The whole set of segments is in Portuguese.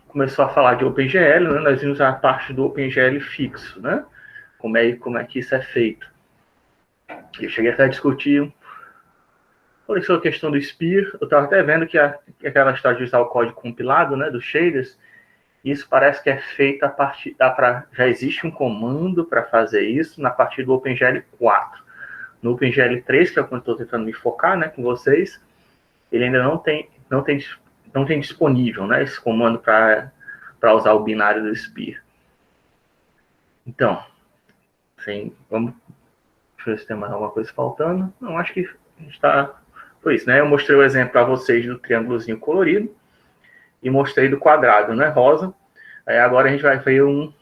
começou a falar de OpenGL, né? Nós vimos a parte do OpenGL fixo, né? Como é que isso é feito. Eu cheguei até a discutir sobre a questão do Spear. Eu estava até vendo que aquela história de usar o código compilado, né, dos shaders, isso parece que é feito a partir já existe um comando para fazer isso na partir do OpenGL 4. No OpenGL 3, que é o que eu estou tentando me focar, né, com vocês, ele ainda não tem disponível, né, esse comando para usar o binário do Spear. Então, vamos deixa eu ver se tem mais alguma coisa faltando. Não, acho que está. Foi isso, né? Eu mostrei o exemplo para vocês do triângulozinho colorido e mostrei do quadrado, né? Rosa. Aí agora a gente vai ver o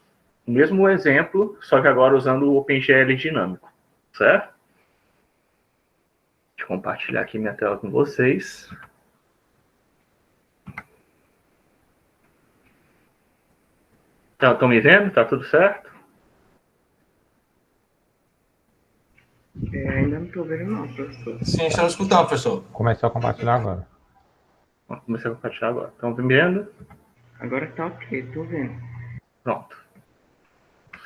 mesmo exemplo, só que agora usando o OpenGL dinâmico, certo? Deixa eu compartilhar aqui minha tela com vocês. Então, estão me vendo? Tá tudo certo? Ainda não estou vendo não, professor. Sim, estamos escutando, professor. Começou a compartilhar agora. Comecei a compartilhar agora. Estão me vendo? Agora tá ok, tô vendo. Pronto.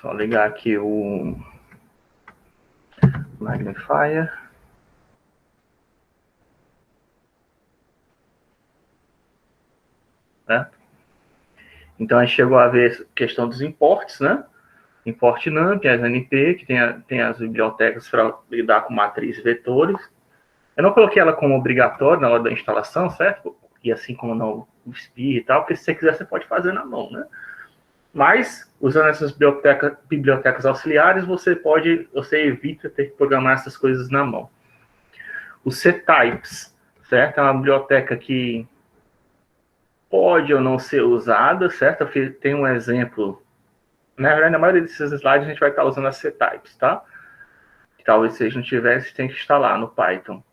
Só ligar aqui o Magnifier. Certo? Então, a gente chegou a ver a questão dos imports, né? Import NumPy, as NP, que tem as bibliotecas para lidar com matriz e vetores. Eu não coloquei ela como obrigatória na hora da instalação, certo? E assim como no SPI e tal, porque se você quiser, você pode fazer na mão, né? Mas, usando essas bibliotecas auxiliares, você evita ter que programar essas coisas na mão. O ctypes, certo? É uma biblioteca que pode ou não ser usada, certo? Tem um exemplo. Na verdade, na maioria desses slides, a gente vai estar usando as ctypes, tá? Talvez se a gente não tivesse, tem que instalar no Python.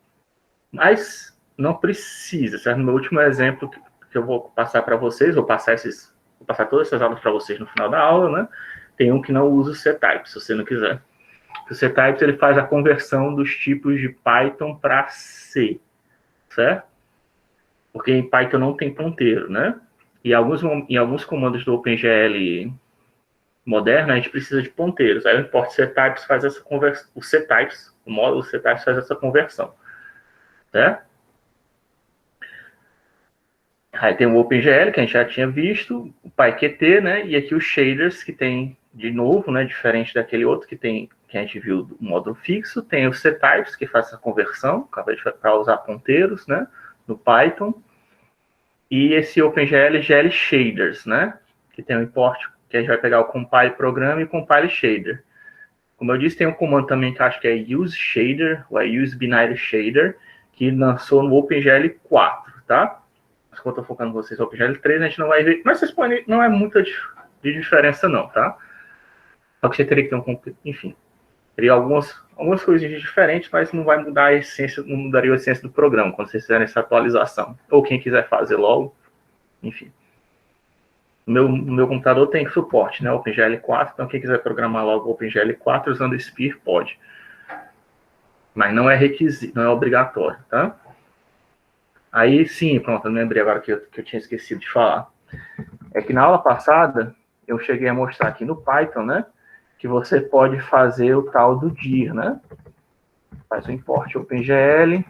Mas não precisa, certo? No meu último exemplo que eu vou passar para vocês, vou passar todas essas aulas para vocês no final da aula, né? Tem um que não usa o ctypes, se você não quiser. O ctypes, ele faz a conversão dos tipos de Python para C, certo? Porque em Python não tem ponteiro, né? E em alguns comandos do OpenGL moderno, a gente precisa de ponteiros. Aí o import ctypes faz essa conversão. O módulo ctypes faz essa conversão. Certo? Aí tem o OpenGL, que a gente já tinha visto, o PyQt, né? E aqui os shaders, que tem, de novo, né? Diferente daquele outro que a gente viu do módulo fixo. Tem o ctypes, que faz essa conversão, para usar ponteiros, né? No Python. E esse OpenGL GL Shaders, né? Que tem o import, que a gente vai pegar o compile programa e o compile shader. Como eu disse, tem um comando também que acho que é use shader, ou é use binary shader, que lançou no OpenGL 4, tá? Mas como eu tô focando vocês no OpenGL 3, a gente não vai ver. Mas vocês podem, não é muita de diferença, não, tá? Só que você teria que ter enfim, teria algumas coisinhas diferentes, mas não vai mudar a essência, não mudaria a essência do programa quando vocês fizerem essa atualização. Ou quem quiser fazer logo, enfim. No meu computador tem suporte, né? OpenGL 4, então quem quiser programar logo o OpenGL 4 usando o Spear pode. Mas não é requisito, não é obrigatório, tá? Aí sim, pronto, eu lembrei agora que eu tinha esquecido de falar. É que na aula passada eu cheguei a mostrar aqui no Python, né? Que você pode fazer o tal do dir, né? Faz o import OpenGL,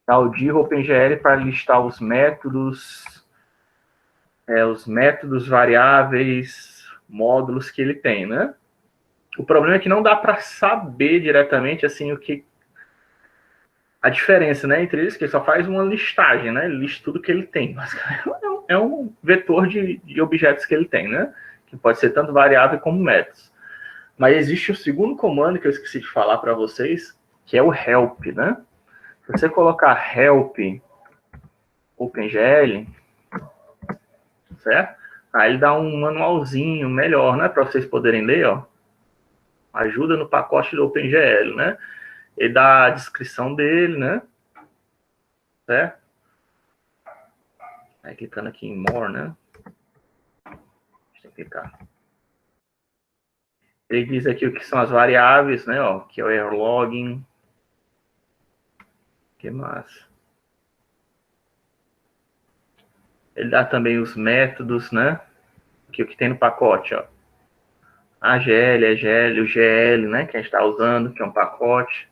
dá o dir OpenGL para listar os métodos, variáveis, módulos que ele tem, né? O problema é que não dá para saber diretamente assim a diferença, né, entre eles, que ele só faz uma listagem, né? Ele lista tudo que ele tem. Mas é um vetor de objetos que ele tem, né? Que pode ser tanto variável como métodos. Mas existe o segundo comando que eu esqueci de falar para vocês, que é o help, né? Se você colocar help OpenGL, certo? Aí ele dá um manualzinho melhor, né? Para vocês poderem ler, ó. Ajuda no pacote do OpenGL, né? Ele dá a descrição dele, né? Certo? Aí clicando aqui em More, né? Deixa eu clicar. Ele diz aqui o que são as variáveis, né? Ó, que é o error logging. Que mais? Ele dá também os métodos, né? O que tem no pacote, ó. AGL, EGL, o GL, né? Que a gente está usando, que é um pacote.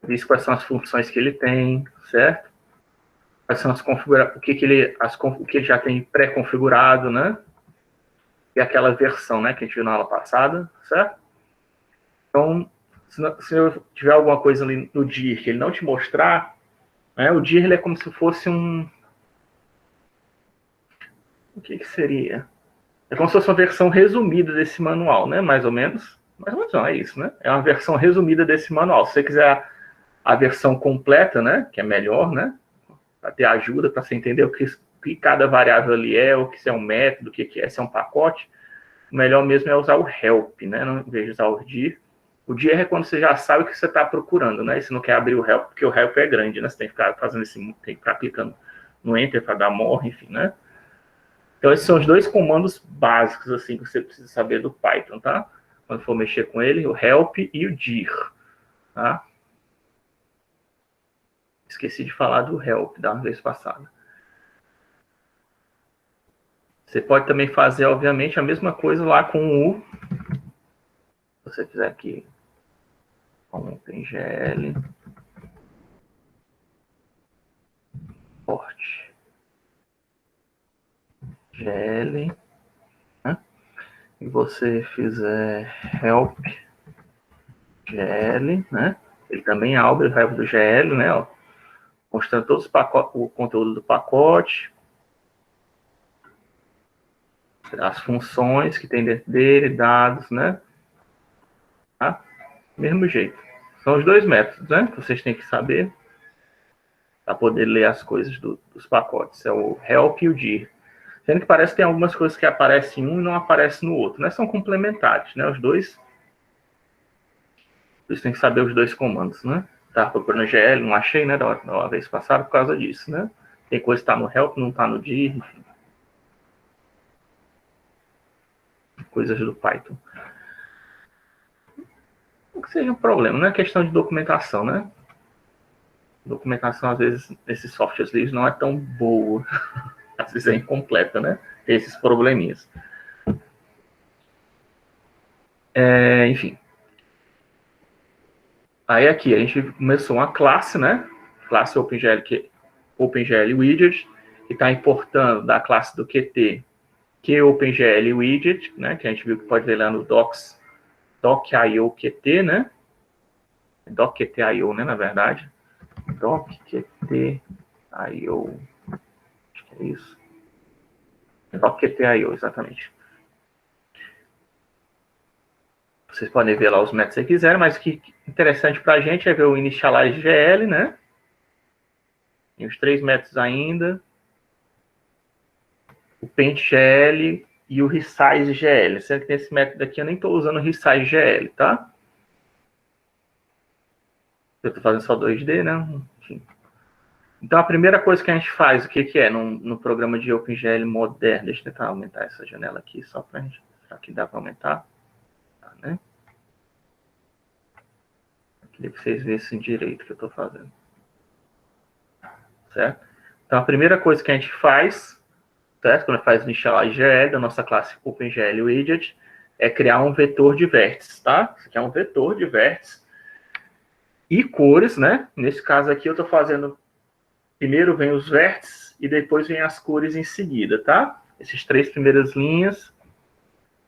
Diz quais são as funções que ele tem, certo? Quais são as configurações, o que ele já tem pré-configurado, né? E aquela versão, né? Que a gente viu na aula passada, certo? Então, se eu tiver alguma coisa ali no DIR que ele não te mostrar, né? O DIR ele é como se fosse um... O que seria? É como se fosse uma versão resumida desse manual, né? Mais ou menos. Mais ou menos não, é isso, né? É uma versão resumida desse manual. Se você quiser a versão completa, né? Que é melhor, né? Para ter ajuda, para você entender o que cada variável ali é, o que se é um método, o que é, se é um pacote. O melhor mesmo é usar o help, né? Não em vez de usar o dir. O dir é quando você já sabe o que você está procurando, né? E você não quer abrir o help, porque o help é grande, né? Você tem que ficar fazendo esse, tem que ficar clicando no enter para dar more, enfim, né? Então, esses são os dois comandos básicos, assim, que você precisa saber do Python, tá? Quando for mexer com ele, o help e o dir, tá? Esqueci de falar do help da vez passada. Você pode também fazer, obviamente, a mesma coisa lá com o... Se você fizer aqui com o OpenGL, port GL, né? E você fizer help GL, né? Ele também abre o help do GL, né? Ó, mostrando todos os pacotes, o conteúdo do pacote, as funções que tem dentro dele, dados, né? Tá? Mesmo jeito. São os dois métodos, né? Que vocês têm que saber para poder ler as coisas dos pacotes. É o help e o dir. Sendo que parece que tem algumas coisas que aparecem em um e não aparecem no outro, né? São complementares, né? Os dois. Vocês têm que saber os dois comandos, né? Tá procurando GL, não achei, né? Da vez passada por causa disso, né? Tem coisa que está no help, não está no dir, enfim. Coisas do Python. Não que seja um problema, não é questão de documentação, né? Documentação, às vezes, nesses softwares livres não é tão boa. Às vezes é incompleta, né? Tem esses probleminhas. Enfim. Aí aqui, a gente começou uma classe, né? Classe OpenGL, OpenGL Widget, que está importando da classe do Qt, que é OpenGL Widget, né? Que a gente viu que pode ler lá no doc.io Qt, né? Doc.io, né? Na verdade. Doc.io. Acho que é isso. Doc.io, exatamente. Vocês podem ver lá os métodos que vocês quiserem, mas o que é interessante para a gente é ver o initialize GL, né? Tem os 3 métodos ainda. O paint.gl e o resize.gl. Sendo que nesse método aqui eu nem estou usando o resize.gl, tá? Eu estou fazendo só 2D, né? Enfim. Então, a primeira coisa que a gente faz, o que é no programa de OpenGL moderno? Deixa eu tentar aumentar essa janela aqui, só para a gente... Será que dá para aumentar? Tá, né? Queria que vocês vissem direito o que eu estou fazendo. Certo? Então, a primeira coisa que a gente faz, certo? Quando faz initialize GL da nossa classe OpenGL Widget, é criar um vetor de vértices, tá? Isso aqui é um vetor de vértices e cores, né? Nesse caso aqui eu estou fazendo... Primeiro vem os vértices e depois vem as cores em seguida, tá? Essas 3 primeiras linhas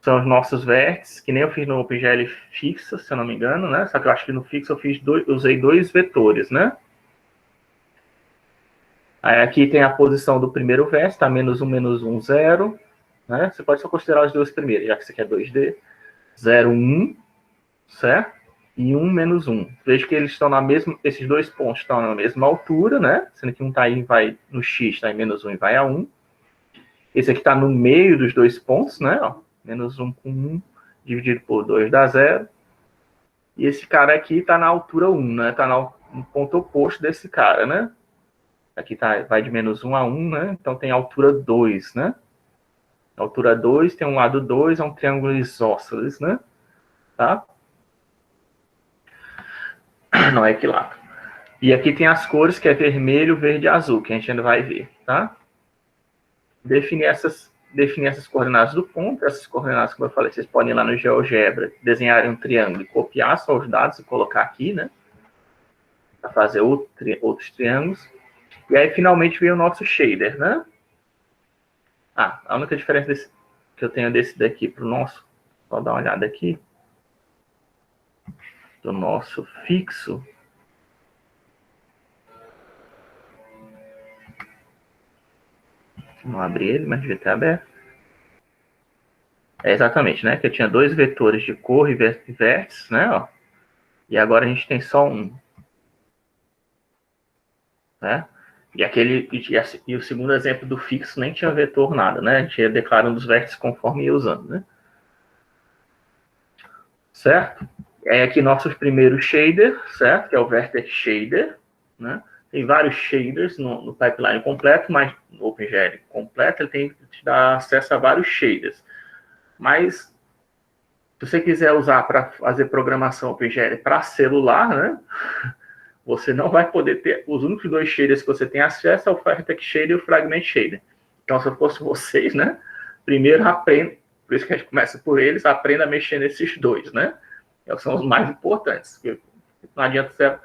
são os nossos vértices, que nem eu fiz no OpenGL fixa, se eu não me engano, né? Só que eu acho que no fixo eu usei 2 vetores, né? Aí aqui tem a posição do primeiro vértice, tá? -1, -1, 0. Né? Você pode só considerar os 2 primeiros, já que isso aqui é 2D. 0, 1, certo? E 1, -1. Veja que eles estão na mesma... Esses 2 pontos estão na mesma altura, né? Sendo que um está aí vai no X, está em -1 e vai a 1. Esse aqui está no meio dos 2 pontos, né? Ó, -1 com 1 dividido por 2 dá 0. E esse cara aqui está na altura 1, né? Está no ponto oposto desse cara, né? Aqui vai de -1 a 1, né? Então tem altura 2, né? Altura 2, tem um lado 2, é um triângulo isósceles, né? Tá? Não é equilátero. E aqui tem as cores, que é vermelho, verde e azul, que a gente ainda vai ver, tá? Definir essas coordenadas do ponto. Essas coordenadas, como eu falei, vocês podem ir lá no GeoGebra, desenharem um triângulo e copiar só os dados e colocar aqui, né? Para fazer outros triângulos. E aí, finalmente, vem o nosso shader, né? A única diferença que eu tenho desse daqui para o nosso, só dar uma olhada aqui, do nosso fixo. Não abri ele, mas devia ter aberto. É exatamente, né? Que eu tinha 2 vetores de cor e vértices, né? Ó. E agora a gente tem só um. Né? E o segundo exemplo do fixo nem tinha vetor nada, né? A gente ia declarando os vértices conforme ia usando, né? Certo? E aí aqui nosso primeiro shader, certo? Que é o Vertex Shader, né? Tem vários shaders no pipeline completo, mas no OpenGL completo ele tem que te dar acesso a vários shaders. Mas se você quiser usar para fazer programação OpenGL para celular, né? Você não vai poder ter... Os únicos 2 shaders que você tem acesso é o Vertex Shader e o Fragment Shader. Então, se eu fosse vocês, né? Primeiro aprenda, por isso que a gente começa por eles, aprenda a mexer nesses 2, né? São os mais importantes. Não adianta você...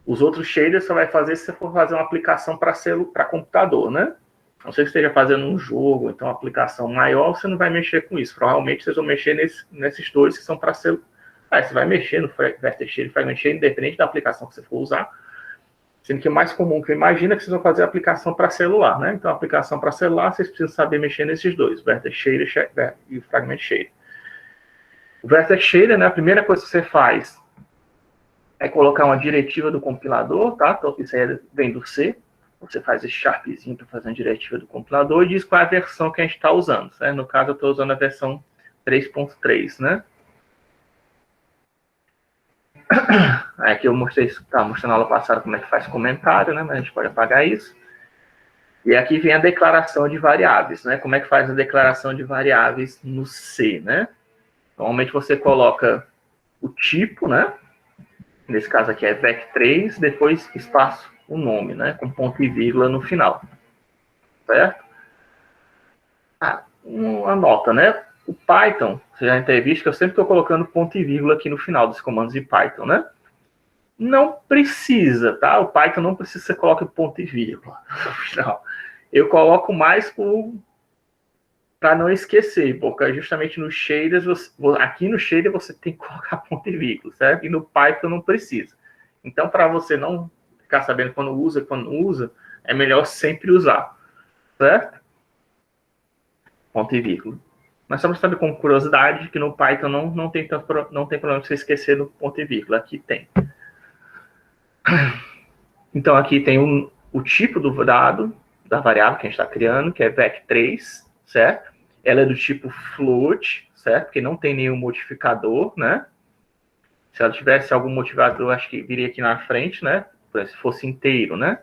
Os outros shaders você vai fazer se você for fazer uma aplicação para computador, né? Não sei se esteja fazendo um jogo, então uma aplicação maior, você não vai mexer com isso. Provavelmente vocês vão mexer nesses 2 que são para celular. Você vai mexer no Vertex Shader e Fragment Shader, independente da aplicação que você for usar. Sendo que o mais comum que eu imagino é que vocês vão fazer aplicação para celular, né? Então, a aplicação para celular, vocês precisam saber mexer nesses 2, Vertex Shader e o Fragment Shader. O Vertex Shader, né, a primeira coisa que você faz é colocar uma diretiva do compilador, tá? Então, isso aí vem do C. Você faz esse sharpzinho para fazer uma diretiva do compilador e diz qual é a versão que a gente está usando. Né? No caso, eu estou usando a versão 3.3, né? Aqui eu estava mostrando na aula passada como é que faz comentário, né? Mas a gente pode apagar isso. E aqui vem a declaração de variáveis, né? Como é que faz a declaração de variáveis no C, né? Normalmente você coloca o tipo, né? Nesse caso aqui é vec3, depois espaço o nome, né? Com ponto e vírgula no final. Certo? Uma nota, né? O Python, você já tem visto que eu sempre estou colocando ponto e vírgula aqui no final dos comandos de Python, né? Não precisa, tá? O Python não precisa que você coloque ponto e vírgula no final. Eu coloco mais para não esquecer, porque justamente no shaders, aqui no shader você tem que colocar ponto e vírgula, certo? E no Python não precisa. Então, para você não ficar sabendo quando usa, quando não usa, é melhor sempre usar, certo? Ponto e vírgula. Mas só para saber com curiosidade que no Python não tem problema você esquecer do ponto e vírgula. Aqui tem. Então, aqui tem o tipo do dado, da variável que a gente está criando, que é vec3, certo? Ela é do tipo float, certo? Porque não tem nenhum modificador, né? Se ela tivesse algum modificador, acho que viria aqui na frente, né? Se fosse inteiro, né?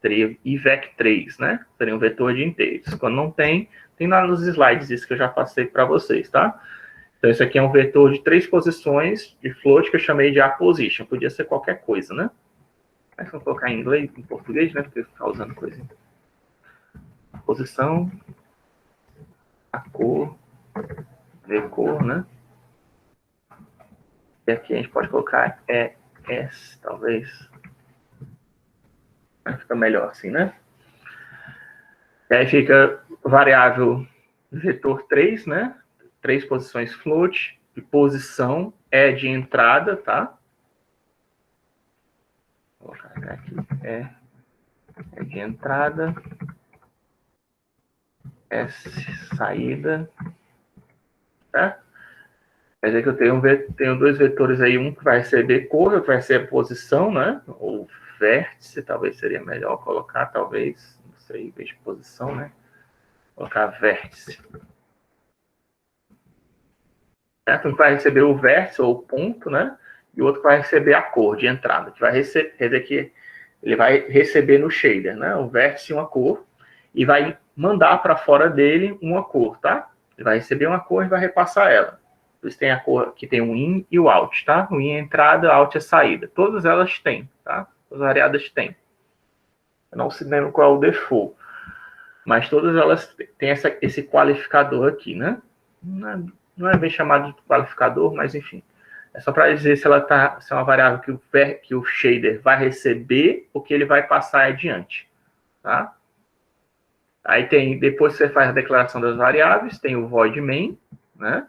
Teria ivec3, né? Seria um vetor de inteiros. Quando não tem lá nos slides isso que eu já passei para vocês, tá? Então, isso aqui é um vetor de 3 posições de float que eu chamei de aposition. Podia ser qualquer coisa, né? Mas vou colocar em inglês, em português, né? Porque ficar usando coisa. Posição, a cor, vcor, né? E aqui a gente pode colocar ES, talvez. Fica melhor assim, né? E aí fica variável vetor 3, né? 3 posições float, e posição é de entrada, tá? Vou colocar aqui, é de entrada, saída, tá? Quer dizer que eu tenho 2 vetores aí, um que vai receber cor, outro vai receber posição, né? Ou vértice, talvez seria melhor colocar, talvez, não sei, em vez de posição, né? Colocar vértice. Certo? Um vai receber o vértice ou o ponto, né? E o outro vai receber a cor de entrada, que vai receber, quer dizer que ele vai receber no shader, né? O vértice e uma cor, e vai mandar para fora dele uma cor, tá? Ele vai receber uma cor e vai repassar ela. Por isso tem a cor que tem o in e o out, tá? O in é entrada, out é saída. Todas elas têm, tá? as variadas têm. Eu não se lembro qual é o default, mas todas elas têm esse qualificador aqui, né? Não é bem chamado de qualificador, mas enfim. É só para dizer se ela se é uma variável que o shader vai receber ou que ele vai passar adiante, tá? Aí tem, depois que você faz a declaração das variáveis, tem o void main, né?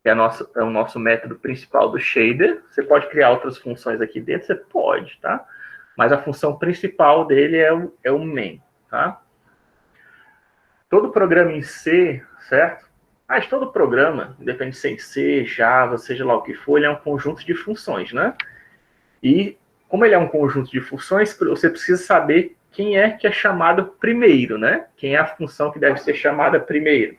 Que é o nosso método principal do shader. Você pode criar outras funções aqui dentro, você pode, tá? Mas a função principal dele é o main, tá? Todo programa em C, certo? Mas todo programa, independente de ser em C, Java, seja lá o que for, ele é um conjunto de funções, né? E como ele é um conjunto de funções, você precisa saber quem é que é chamado primeiro, né? Quem é a função que deve ser chamada primeiro.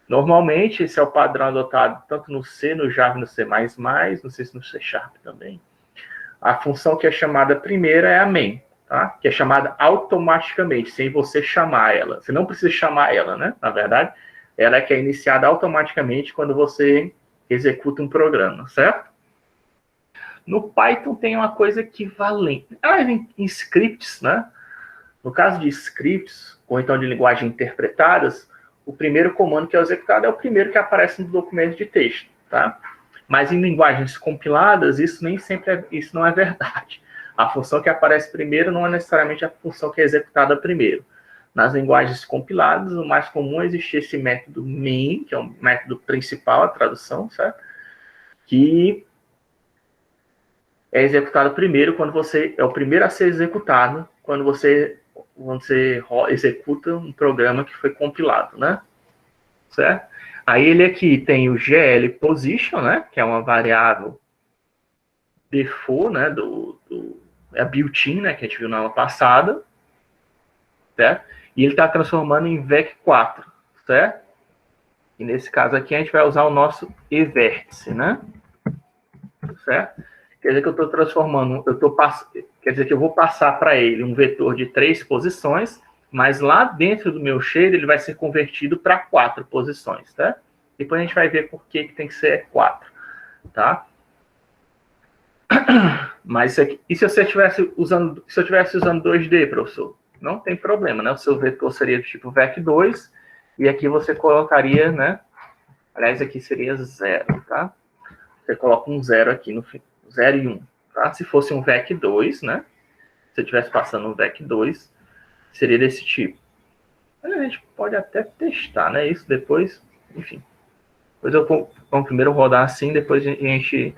Normalmente, esse é o padrão adotado tanto no C, no Java e no C++, não sei se no C# também. A função que é chamada primeiro é a main, tá? Que é chamada automaticamente, sem você chamar ela. Você não precisa chamar ela, né? Na verdade, ela é que é iniciada automaticamente quando você executa um programa, certo? No Python tem uma coisa equivalente. Em scripts, né? No caso de scripts, ou então de linguagem interpretadas, o primeiro comando que é executado é o primeiro que aparece no documento de texto, tá? Mas em linguagens compiladas, isso nem sempre isso não é verdade. A função que aparece primeiro não é necessariamente a função que é executada primeiro. Nas linguagens compiladas, o mais comum é existir esse método main, que é o método principal, a tradução, certo? Que é executado primeiro quando você é o primeiro a ser executado quando você executa um programa que foi compilado, né? Certo? Aí ele aqui tem o GL position, né? Que é uma variável default, né? É a built-in, né? Que a gente viu na aula passada, certo? E ele está transformando em vec4, certo? E nesse caso aqui a gente vai usar o nosso evértice, né? Certo? Quer dizer que eu estou transformando, quer dizer que eu vou passar para ele um vetor de 3 posições, mas lá dentro do meu shader ele vai ser convertido para 4 posições, tá? Depois a gente vai ver por que tem que ser 4, tá? Mas isso aqui, e se você estivesse usando, se eu estivesse usando 2D, professor? Não tem problema, né? O seu vetor seria do tipo vec2 e aqui você colocaria, né? Aliás, aqui seria 0, tá? Você coloca um 0 aqui no fim. 0 e 1, tá? Se fosse um VEC2, né? Se eu estivesse passando um VEC2, seria desse tipo. Mas a gente pode até testar, né? Isso depois, enfim. Depois vamos primeiro rodar assim, depois a gente...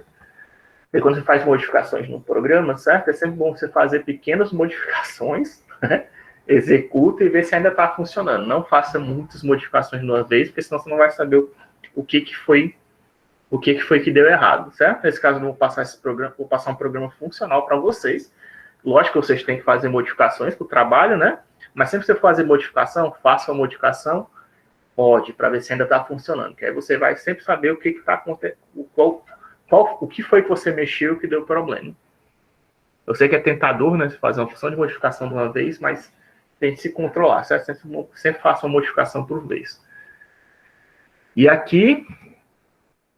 E quando você faz modificações no programa, certo? É sempre bom você fazer pequenas modificações, né? Executa e ver se ainda está funcionando. Não faça muitas modificações de uma vez, porque senão você não vai saber o que foi que deu errado, certo? Nesse caso, eu vou passar vou passar um programa funcional para vocês. Lógico que vocês têm que fazer modificações para o trabalho, né? Mas sempre que você for fazer modificação, faça uma modificação, pode, para ver se ainda está funcionando. Que aí você vai sempre saber o que está acontecendo, o que foi que você mexeu que deu problema. Eu sei que é tentador, né? Fazer uma função de modificação de uma vez, mas tem que se controlar, certo? Sempre faça uma modificação por vez. E aqui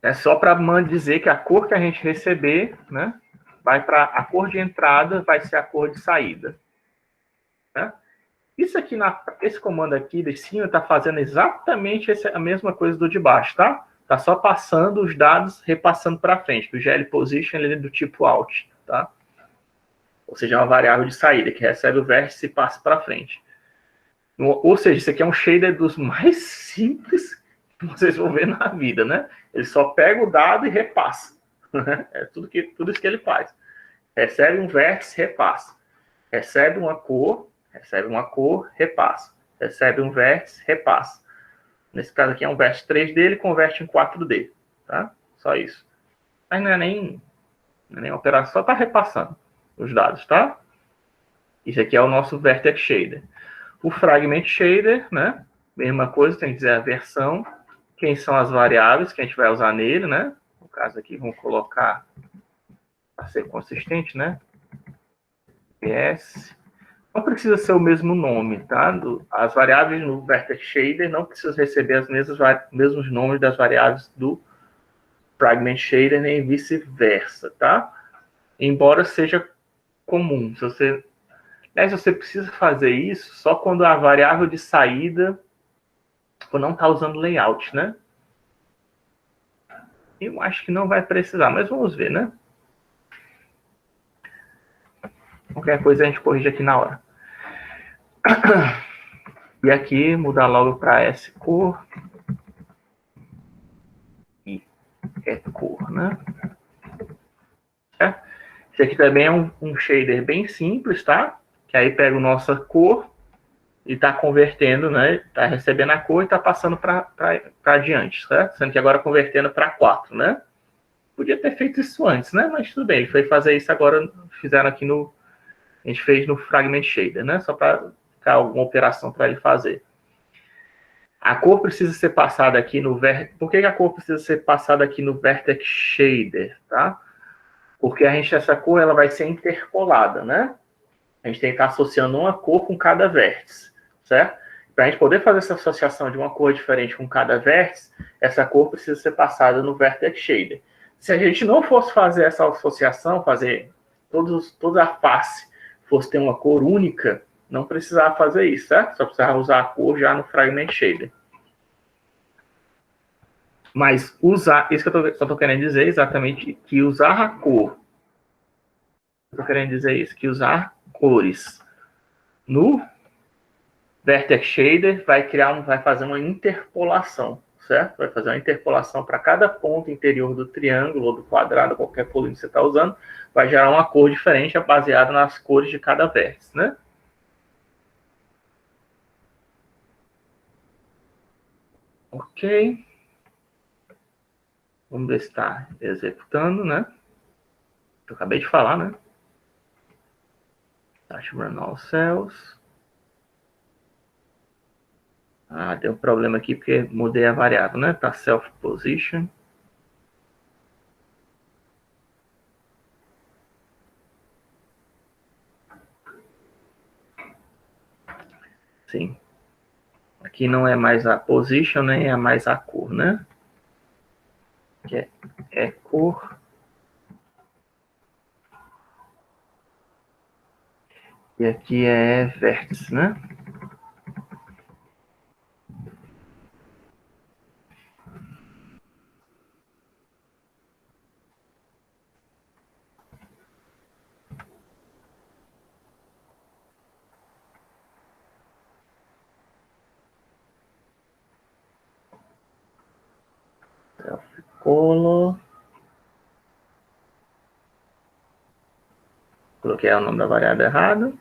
é só para dizer que a cor que a gente receber, né, vai para a cor de entrada, vai ser a cor de saída. Né? Isso aqui, esse comando aqui de cima está fazendo exatamente a mesma coisa do de baixo, tá? Está só passando os dados, repassando para frente. O GL position ele é do tipo out, tá? Ou seja, é uma variável de saída que recebe o vértice e passa para frente. Ou seja, isso aqui é um shader dos mais simples que vocês vão ver na vida, né? Ele só pega o dado e repassa. É tudo isso que ele faz. Recebe um vértice, repassa. Recebe uma cor, repassa. Recebe um vértice, repassa. Nesse caso aqui é um vértice 3D, ele converte em 4D. Tá? Só isso. Mas não é nem operação, só está repassando os dados, tá? Isso aqui é o nosso vertex shader. O fragment shader, né? Mesma coisa, tem que dizer a versão. Quem são as variáveis que a gente vai usar nele, né? No caso aqui, vamos colocar para ser consistente, né? PS. Não precisa ser o mesmo nome, tá? As variáveis no vertex shader não precisam receber os mesmos nomes das variáveis do fragment shader, nem vice-versa, tá? Embora seja comum. Se você precisa fazer isso só quando a variável de saída não está usando layout, né? Eu acho que não vai precisar, mas vamos ver, né? Qualquer coisa a gente corrige aqui na hora. E aqui, mudar logo para S-cor. E é cor, né? Esse aqui também é um shader bem simples, tá? Que aí pega a nossa cor e está convertendo, né? Está recebendo a cor e está passando para adiante, certo? Sendo que agora convertendo para 4, né? Podia ter feito isso antes, né? Mas tudo bem, ele foi fazer isso agora, fizeram aqui no... A gente fez no Fragment Shader, né? Só para ficar alguma operação para ele fazer. A cor precisa ser passada aqui no... Por que a cor precisa ser passada aqui no Vertex Shader, tá? Porque essa cor ela vai ser interpolada, né? A gente tem que estar associando uma cor com cada vértice, certo? Para a gente poder fazer essa associação de uma cor diferente com cada vértice, essa cor precisa ser passada no Vertex Shader. Se a gente não fosse fazer essa associação, fazer toda a face fosse ter uma cor única, não precisava fazer isso, certo? Só precisava usar a cor já no Fragment Shader. Mas isso que eu estou querendo dizer exatamente, que usar a cor, estou querendo dizer isso, que usar cores no Vertex Shader vai fazer uma interpolação, certo? Vai fazer uma interpolação para cada ponto interior do triângulo ou do quadrado, qualquer polígono que você está usando, vai gerar uma cor diferente baseada nas cores de cada vértice, né? Ok. Vamos ver se está executando, né? Eu acabei de falar, né? Deixa eu run all cells. Ah, deu um problema aqui porque mudei a variável, né? Tá self position. Sim. Aqui não é mais a position, nem é mais a cor, né? Aqui é cor. E aqui é vértice, né? Self-color. Coloquei o nome da variável errado.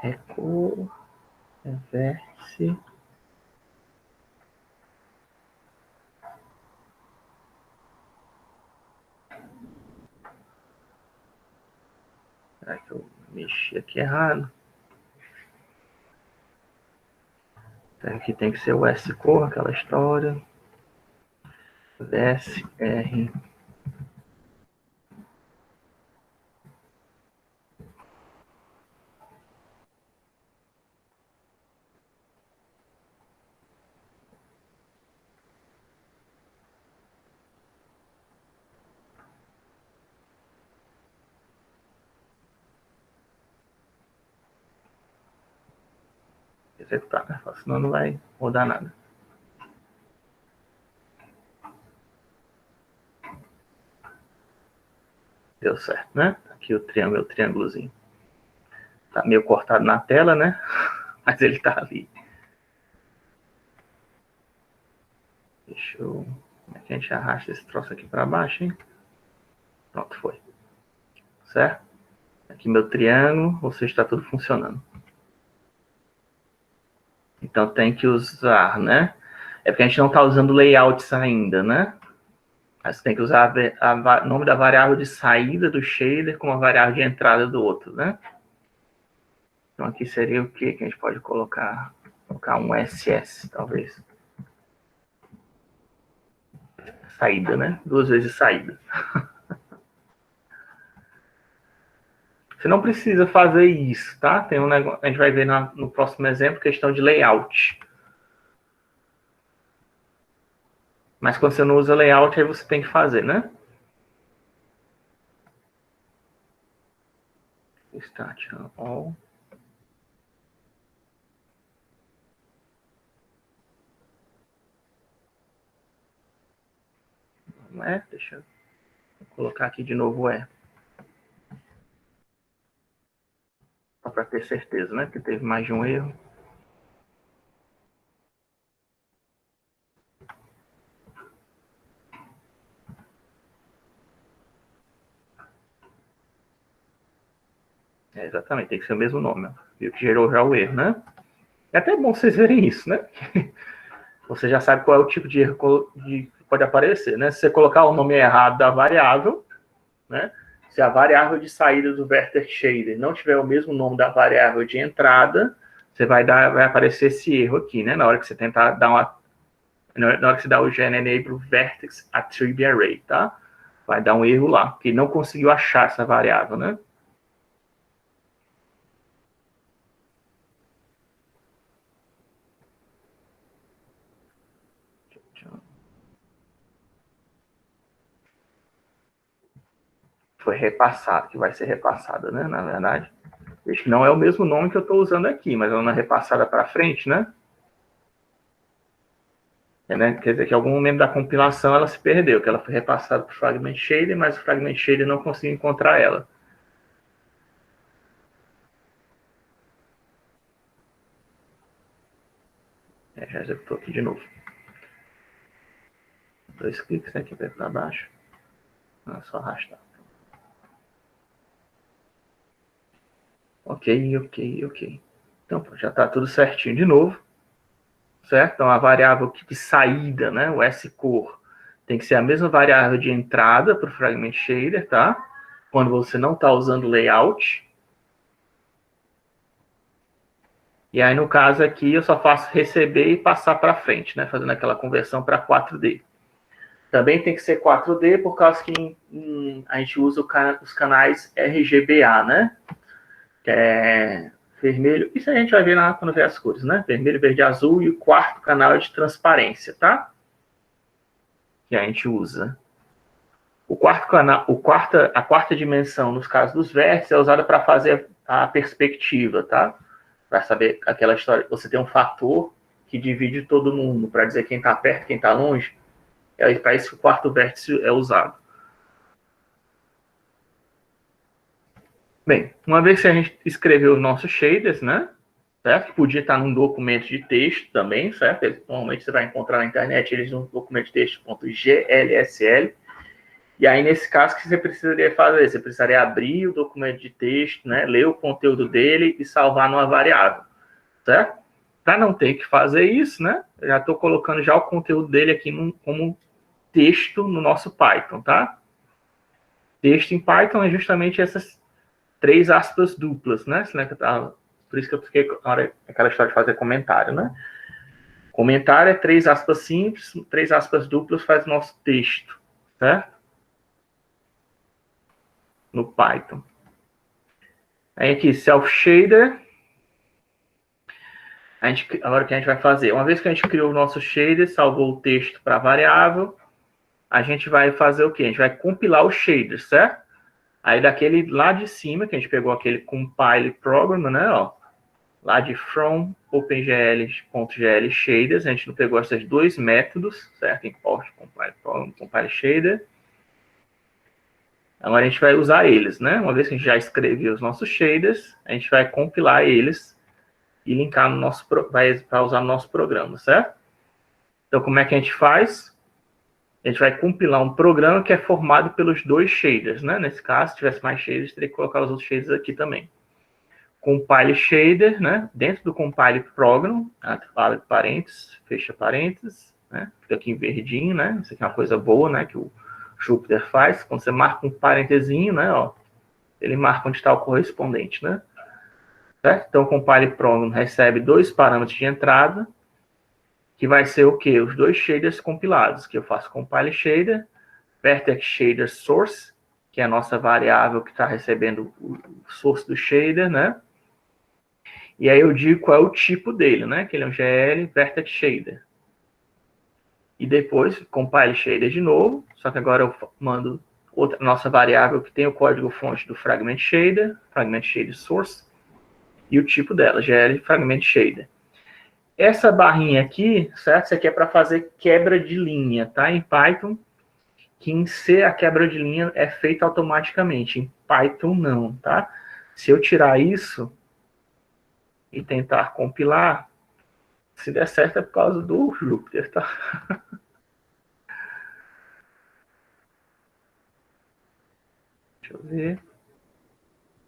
É cor, é vértice. Será que eu mexi aqui errado? Aqui tem que ser o S-cor, aquela história. SR. Executar, né? Senão não vai rodar nada. Deu certo, né? Aqui o triângulo, meu triângulozinho. Tá meio cortado na tela, né? Mas ele tá ali. Deixa eu... Como é que a gente arrasta esse troço aqui para baixo, hein? Pronto, foi. Certo? Aqui meu triângulo, ou seja, está tudo funcionando. Então tem que usar, né? É porque a gente não está usando layouts ainda, né? Mas tem que usar o nome da variável de saída do shader com a variável de entrada do outro, né? Então aqui seria o que a gente pode colocar? Colocar um SS, talvez. Saída, né? 2 vezes saída. Você não precisa fazer isso, tá? Tem um negócio, a gente vai ver no próximo exemplo, questão de layout. Mas quando você não usa layout, aí você tem que fazer, né? Start all. Não é? Deixa eu colocar aqui de novo é. Só para ter certeza, né? Porque teve mais de um erro. É, exatamente, tem que ser o mesmo nome. Viu que gerou já o erro, né? É até bom vocês verem isso, né? Você já sabe qual é o tipo de erro que pode aparecer, né? Se você colocar o nome errado da variável, né? Se a variável de saída do vertex shader não tiver o mesmo nome da variável de entrada, você vai aparecer esse erro aqui, né? Na hora que você tentar dar uma... Na hora que você dá o gen enable vertex attribute array, tá? Vai dar um erro lá, que não conseguiu achar essa variável, né? Foi repassado, que vai ser repassada, né? Na verdade. Acho que não é o mesmo nome que eu estou usando aqui, mas ela não é repassada para frente, né? Né? Quer dizer que em algum momento da compilação ela se perdeu, que ela foi repassada para o Fragment Shader, mas o Fragment Shader não conseguiu encontrar ela. Já executou aqui de novo. 2 cliques aqui para baixo. É só arrastar. Ok. Então, já está tudo certinho de novo. Certo? Então, a variável de saída, né, o S-core, tem que ser a mesma variável de entrada para o Fragment Shader, tá? Quando você não está usando layout. E aí, no caso aqui, eu só faço receber e passar para frente, né? Fazendo aquela conversão para 4D. Também tem que ser 4D, por causa que a gente usa os canais RGBA, né? Que é vermelho. Isso a gente vai ver quando ver as cores, né? Vermelho, verde, azul e o quarto canal é de transparência, tá? Que a gente usa. O quarto canal, a quarta dimensão, nos casos dos vértices, é usada para fazer a perspectiva, tá? Para saber aquela história, você tem um fator que divide todo mundo, para dizer quem está perto, quem está longe. É para isso que o quarto vértice é usado. Bem, uma vez que a gente escreveu os nossos shaders, né? Certo? Que podia estar num documento de texto também, certo? Normalmente você vai encontrar na internet eles num documento de texto.glsl. E aí, nesse caso, o que você precisaria fazer? Você precisaria abrir o documento de texto, né? Ler o conteúdo dele e salvar numa variável, certo? Para não ter que fazer isso, né? Eu já estou colocando já o conteúdo dele aqui como texto no nosso Python, tá? Texto em Python é justamente essas 3 aspas duplas, né? Por isso que eu fiquei aquela história de fazer comentário, né? Comentário é 3 aspas simples, 3 aspas duplas faz nosso texto, certo? No Python. Aí aqui, self-shader. Agora o que a gente vai fazer? Uma vez que a gente criou o nosso shader, salvou o texto para a variável, a gente vai fazer o quê? A gente vai compilar o shader, certo? Aí daquele lá de cima, que a gente pegou aquele compile program, né? Ó, lá de from OpenGL.gl shaders, a gente não pegou esses 2 métodos, certo? Import compile program, compile shader. Agora a gente vai usar eles, né? Uma vez que a gente já escreveu os nossos shaders, a gente vai compilar eles e linkar no nosso, para usar no nosso programa, certo? Então, como é que a gente faz? A gente vai compilar um programa que é formado pelos 2 shaders, né? Nesse caso, se tivesse mais shaders, teria que colocar os outros shaders aqui também. Compile shader, né? Dentro do compile program, abre parênteses, fecha parênteses, né? Fica aqui em verdinho, né? Isso aqui é uma coisa boa, né? Que o Jupyter faz. Quando você marca um parentezinho, né? Ó, ele marca onde está o correspondente, né? Certo? Então, o compile program recebe 2 parâmetros de entrada, que vai ser o quê? Os 2 shaders compilados, que eu faço compile shader, vertex shader source, que é a nossa variável que está recebendo o source do shader, né? E aí eu digo qual é o tipo dele, né? Que ele é um GL vertex shader. e depois compile shader de novo, só que agora eu mando outra nossa variável que tem o código fonte do fragment shader source, e o tipo dela, GL fragment shader. Essa barrinha aqui, certo? Isso aqui é para fazer quebra de linha, tá? Em Python, que em C a quebra de linha é feita automaticamente. Em Python não, tá? Se eu tirar isso e tentar compilar, se der certo é por causa do Jupyter, tá? Deixa eu ver.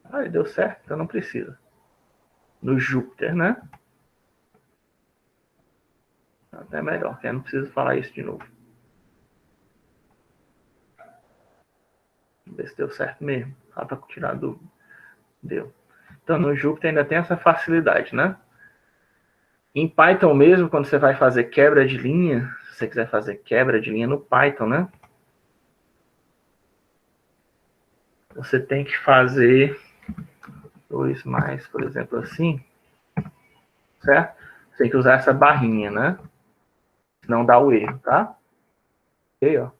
Ah, deu certo, então não precisa. No Jupyter, né? Até melhor, que eu não preciso falar isso de novo. Vamos ver se deu certo mesmo. Só para tirar a dúvida. Deu. Então, no Jupyter ainda tem essa facilidade, né? Em Python mesmo, quando você vai fazer quebra de linha, se você quiser fazer quebra de linha no Python, né? Você tem que fazer 2 mais, por exemplo, assim, certo? Você tem que usar essa barrinha, né? Senão dá o erro, tá? Ok, ó.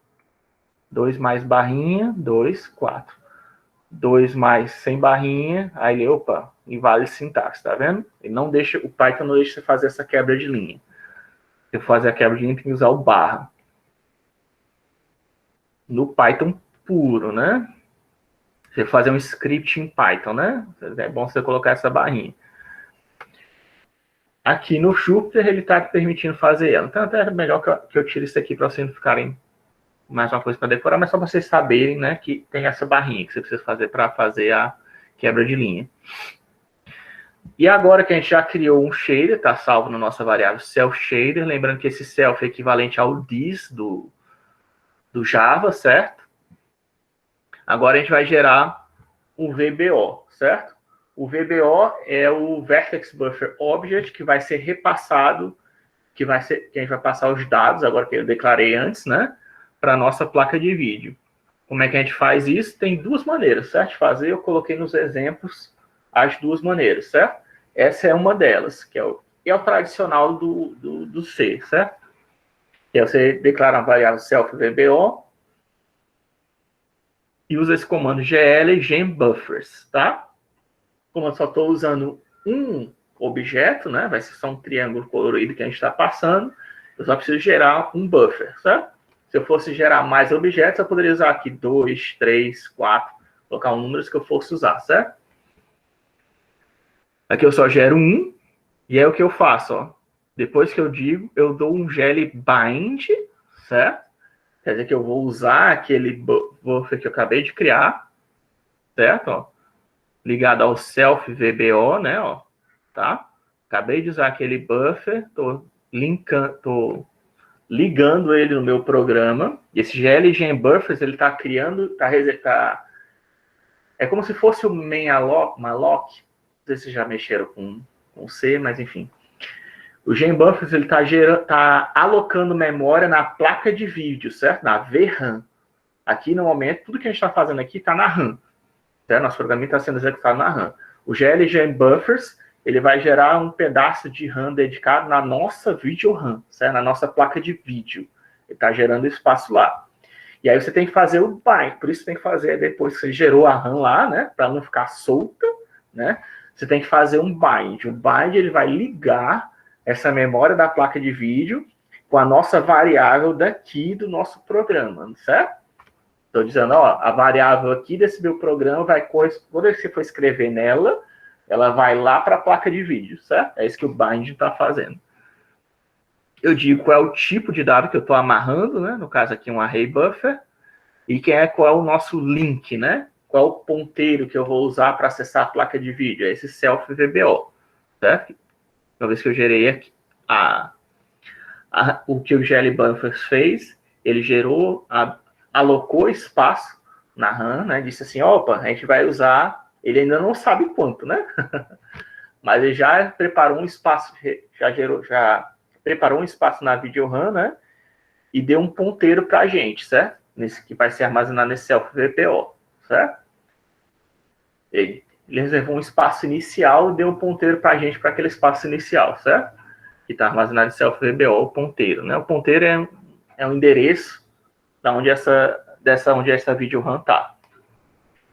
2 mais barrinha, 2, 4. 2 mais sem barrinha, aí ele, opa, inválida sintaxe, tá vendo? Ele não deixa, o Python não deixa você fazer essa quebra de linha. Se eu fazer a quebra de linha, tem que usar o barra. No Python puro, né? Você fazer um script em Python, né? É bom você colocar essa barrinha. Aqui no Jupyter, ele está permitindo fazer ela. Então, até é melhor que eu tire isso aqui para vocês não ficarem mais uma coisa para decorar, mas só para vocês saberem, né, que tem essa barrinha que você precisa fazer para fazer a quebra de linha. E agora que a gente já criou um shader, está salvo na nossa variável self shader, lembrando que esse self é equivalente ao this do Java, certo? Agora a gente vai gerar um VBO, certo? O VBO é o Vertex Buffer Object, que vai ser repassado, que a gente vai passar os dados, agora que eu declarei antes, né? Para a nossa placa de vídeo. Como é que a gente faz isso? Tem duas maneiras, certo? De fazer, eu coloquei nos exemplos as duas maneiras, certo? Essa é uma delas, que é o tradicional do C, certo? Que é você declarar uma variável self VBO e usa esse comando gl gembuffers, tá? Como eu só estou usando um objeto, né? Vai ser só um triângulo colorido que a gente está passando, eu só preciso gerar um buffer, certo? Se eu fosse gerar mais objetos, eu poderia usar aqui 2, 3, 4, colocar um número que eu fosse usar, certo? Aqui eu só gero um, e é o que eu faço, ó. Depois que eu digo, eu dou um gl bind, certo? Quer dizer que eu vou usar aquele buffer que eu acabei de criar, certo? Ó, ligado ao self VBO, né? Ó, tá? Acabei de usar aquele buffer, tô ligando ele no meu programa. Esse gl gembuffers, ele tá criando, é como se fosse o malloc. Não sei se já mexeram com C, mas enfim. O gembuffers, ele tá alocando memória na placa de vídeo, certo? Na VRAM. Aqui, no momento, tudo que a gente está fazendo aqui está na RAM. Certo? Nosso programa está sendo executado na RAM. O GL Gembuffers, ele vai gerar um pedaço de RAM dedicado na nossa video RAM, certo? Na nossa placa de vídeo. Ele está gerando espaço lá. E aí você tem que fazer o bind. Por isso tem que fazer, depois que você gerou a RAM lá, né? Para não ficar solta, né? Você tem que fazer um bind. O bind, ele vai ligar essa memória da placa de vídeo com a nossa variável daqui do nosso programa, certo? Estou dizendo, ó, a variável aqui desse meu programa vai, quando você for escrever nela, ela vai lá para a placa de vídeo, certo? É isso que o bind está fazendo. Eu digo qual é o tipo de dado que eu estou amarrando, né? No caso aqui, um array buffer. E qual é o nosso link, né? Qual é o ponteiro que eu vou usar para acessar a placa de vídeo? É esse self VBO, certo? Uma vez que eu gerei aqui o que o GL Buffers fez, ele alocou espaço na RAM, né? Disse assim, opa, a gente vai usar, ele ainda não sabe quanto, né? Mas ele já preparou um espaço, já preparou um espaço na video RAM, né? E deu um ponteiro para a gente, certo? Que vai ser armazenado nesse self VPO, certo? Ele reservou um espaço inicial e deu um ponteiro para a gente para aquele espaço inicial, certo? Que está armazenado em self VBO, o ponteiro, né? O ponteiro é é o endereço onde essa videoram está.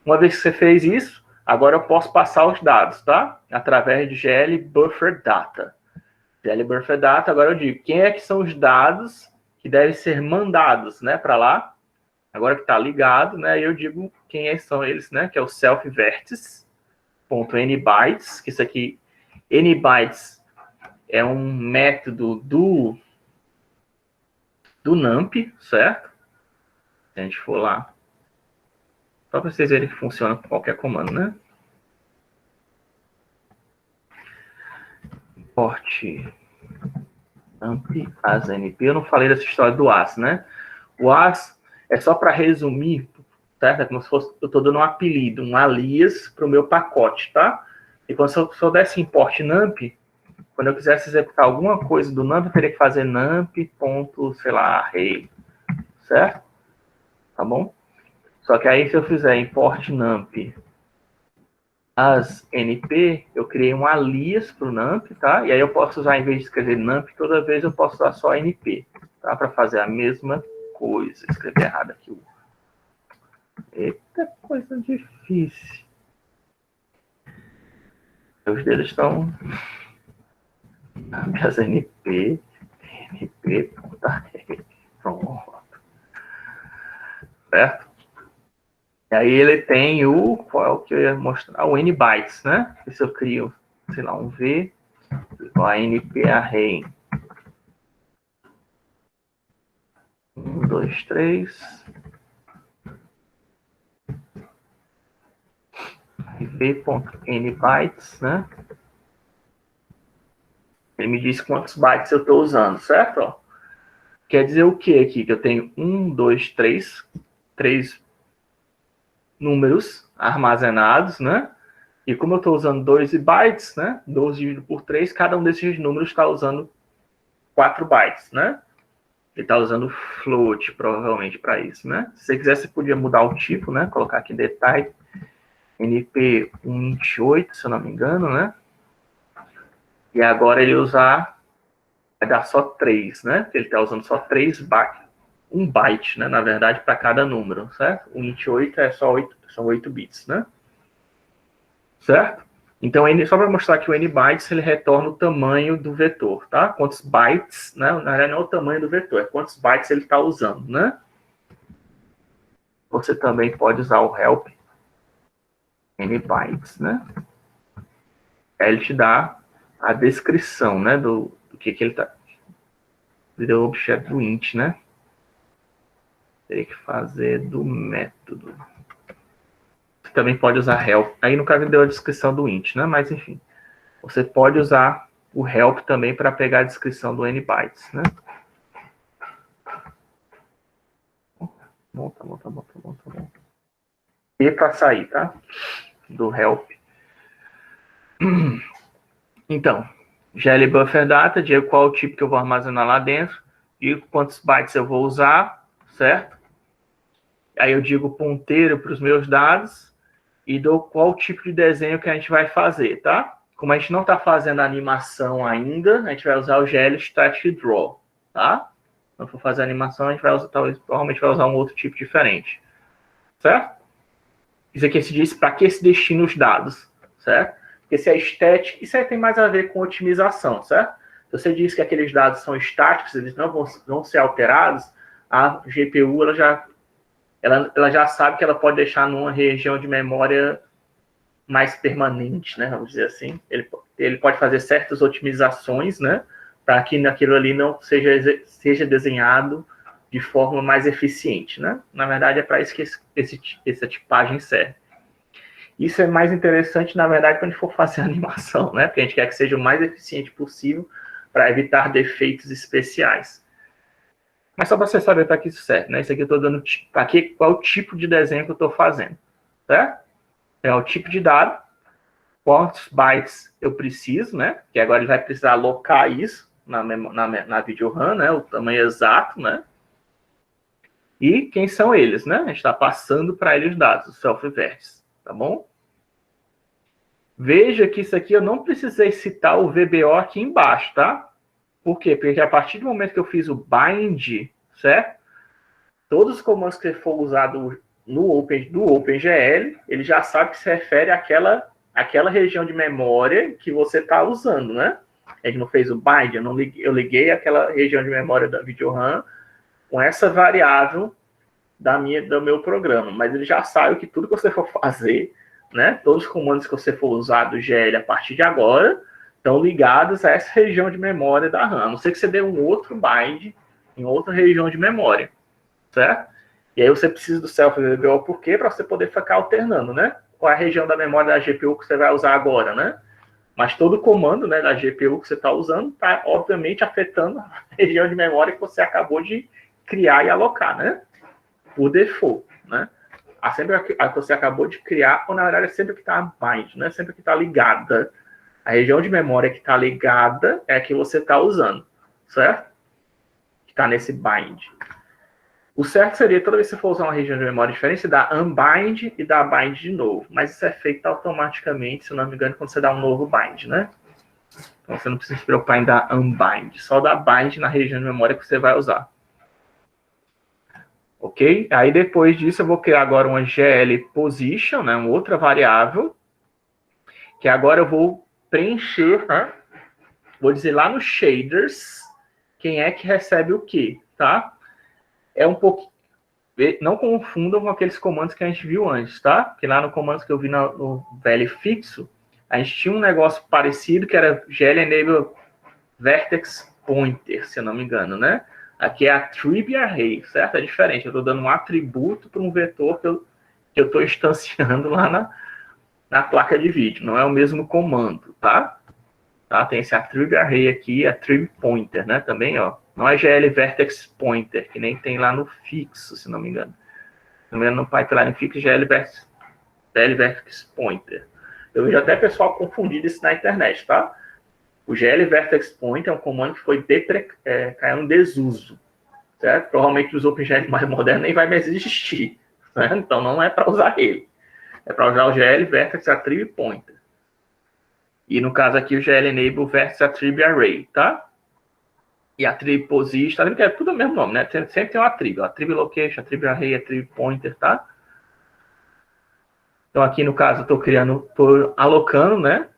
Uma vez que você fez isso, agora eu posso passar os dados, tá? Através de GL Buffer Data. GL Buffer Data, agora eu digo quem é que são os dados que devem ser mandados, né, para lá. Agora que está ligado, né, eu digo quem são eles, né, que é o self-vertices.nbytes, que isso aqui, nbytes é um método do NumPy, certo? Se a gente for lá, só para vocês verem que funciona com qualquer comando, né? Import NumPy as NP. Eu não falei dessa história do as, né? O as é só para resumir, certo? É como se fosse, eu estou dando um apelido, um alias para o meu pacote, tá? E quando se eu desse import NumPy, quando eu quisesse executar alguma coisa do NumPy, eu teria que fazer NumPy, sei lá, array, certo? Tá bom? Só que aí, se eu fizer import NumPy as NP, eu criei um alias para o NumPy, tá? E aí eu posso usar, em vez de escrever NumPy, toda vez eu posso usar só NP, tá? Para fazer a mesma coisa. Escrever errado aqui. Eita, coisa difícil. Meus dedos estão... As NP, pronto. Certo? E aí ele tem qual é o que eu ia mostrar? O nbytes, né? Se eu crio, sei lá, um V, a np array 1, 2, 3, v.nbytes, né? Ele me diz quantos bytes eu estou usando, certo? Ó, quer dizer o que aqui? Que eu tenho 1, 2, 3 números armazenados, né? E como eu estou usando 2 bytes, né? 12 dividido por 3, cada um desses números está usando 4 bytes, né? Ele está usando float, provavelmente, para isso, né? Se você quiser, você podia mudar o tipo, né? Colocar aqui detalhe NP128, se eu não me engano, né? E agora ele vai dar só 3, né? Ele está usando só 3 bytes. 1 byte, né? Na verdade, para cada número, certo? O 28 são 8 bits, né? Certo? Então, só para mostrar que o nbytes, ele retorna o tamanho do vetor, tá? Quantos bytes, né? Na verdade, não é o tamanho do vetor, é quantos bytes ele está usando, né? Você também pode usar o help nbytes, né? Aí ele te dá a descrição, né? Do que ele está... Do objeto do int, né? Teria que fazer do método. Você também pode usar help. Aí, no caso, ele deu a descrição do int, né? Mas, enfim. Você pode usar o help também para pegar a descrição do nbytes, né? Tá bom. E para sair, tá? Do help. Então, GL Buffer Data, de qual o tipo que eu vou armazenar lá dentro, e quantos bytes eu vou usar, certo? Aí eu digo ponteiro para os meus dados e dou qual tipo de desenho que a gente vai fazer, tá? Como a gente não está fazendo a animação ainda, a gente vai usar o GL Static Draw, tá? Quando for fazer a animação, a gente vai usar, provavelmente vai usar um outro tipo diferente, certo? Isso aqui se diz para que se destina os dados, certo? Porque se é estético, isso aí tem mais a ver com otimização, certo? Se você diz que aqueles dados são estáticos, eles não vão ser alterados, a GPU ela já sabe que ela pode deixar numa região de memória mais permanente, né? Vamos dizer assim. Ele pode fazer certas otimizações, né? Para que aquilo ali não seja desenhado de forma mais eficiente, né? Na verdade, é para isso que essa tipagem serve. Isso é mais interessante, na verdade, quando a gente for fazer a animação, né? Porque a gente quer que seja o mais eficiente possível para evitar defeitos especiais. Mas só para você saber para que isso serve, né? Isso aqui eu estou dando para qual tipo de desenho que eu estou fazendo, certo? É o tipo de dado, quantos bytes eu preciso, né? Que agora ele vai precisar alocar isso na videoram, né? O tamanho exato, né? E quem são eles, né? A gente está passando para eles os dados, o self-vertice, tá bom? Veja que isso aqui eu não precisei citar o VBO aqui embaixo, tá? Por quê? Porque a partir do momento que eu fiz o bind, certo? Todos os comandos que for usado no OpenGL, ele já sabe que se refere àquela região de memória que você está usando, né? A gente não fez o bind, eu liguei aquela região de memória da VideoRAM com essa variável do meu programa, mas ele já sabe que tudo que você for fazer, né, todos os comandos que você for usar do GL a partir de agora, estão ligados a essa região de memória da RAM, a não ser que você dê um outro bind em outra região de memória, certo? E aí você precisa do self-DBO por quê? Para você poder ficar alternando, né? Qual é a região da memória da GPU que você vai usar agora, né? Mas todo comando, né, da GPU que você está usando está, obviamente, afetando a região de memória que você acabou de criar e alocar, né? Por default, né? Sempre a que você acabou de criar, ou na verdade é sempre que está bind, né? Sempre que está ligada. A região de memória que está ligada é a que você está usando, certo? Que está nesse bind. O certo seria, toda vez que você for usar uma região de memória diferente, você dá unbind e dá bind de novo. Mas isso é feito automaticamente, se não me engano, quando você dá um novo bind, né? Então você não precisa se preocupar em dar unbind. Só dá bind na região de memória que você vai usar. Ok? Aí depois disso eu vou criar agora uma GL position, né? Uma outra variável. Que agora eu vou preencher, né? Vou dizer lá nos shaders quem é que recebe o quê, tá? É um pouco... Não confundam com aqueles comandos que a gente viu antes, tá? Porque lá no comando que eu vi no VL fixo, a gente tinha um negócio parecido que era GL Enable Vertex Pointer, se eu não me engano, né? Aqui é Attribute Array, certo? É diferente. Eu estou dando um atributo para um vetor que eu estou instanciando lá na placa de vídeo. Não é o mesmo comando, tá? Tem esse Attribute Array aqui, Attribute Pointer, né? Também, ó. Não é GL Vertex Pointer, que nem tem lá no fixo, se não me engano. Se não me engano, no pipeline fixo, GL Vertex Pointer. Eu vejo até pessoal confundido isso na internet, tá? O GL Vertex Pointer é um comando que foi caiu em desuso, certo? Provavelmente os OpenGL mais modernos nem vai mais existir, certo? Então não é para usar ele. É para usar o GL Vertex Attribute Pointer. E no caso aqui o GL Enable Vertex Attribute Array, tá? E Attribute Position, tá vendo que é tudo o mesmo nome, né? Sempre tem um Attribute. Attribute Location, Attribute Array, Attribute Pointer, tá? Então aqui no caso eu estou alocando, né?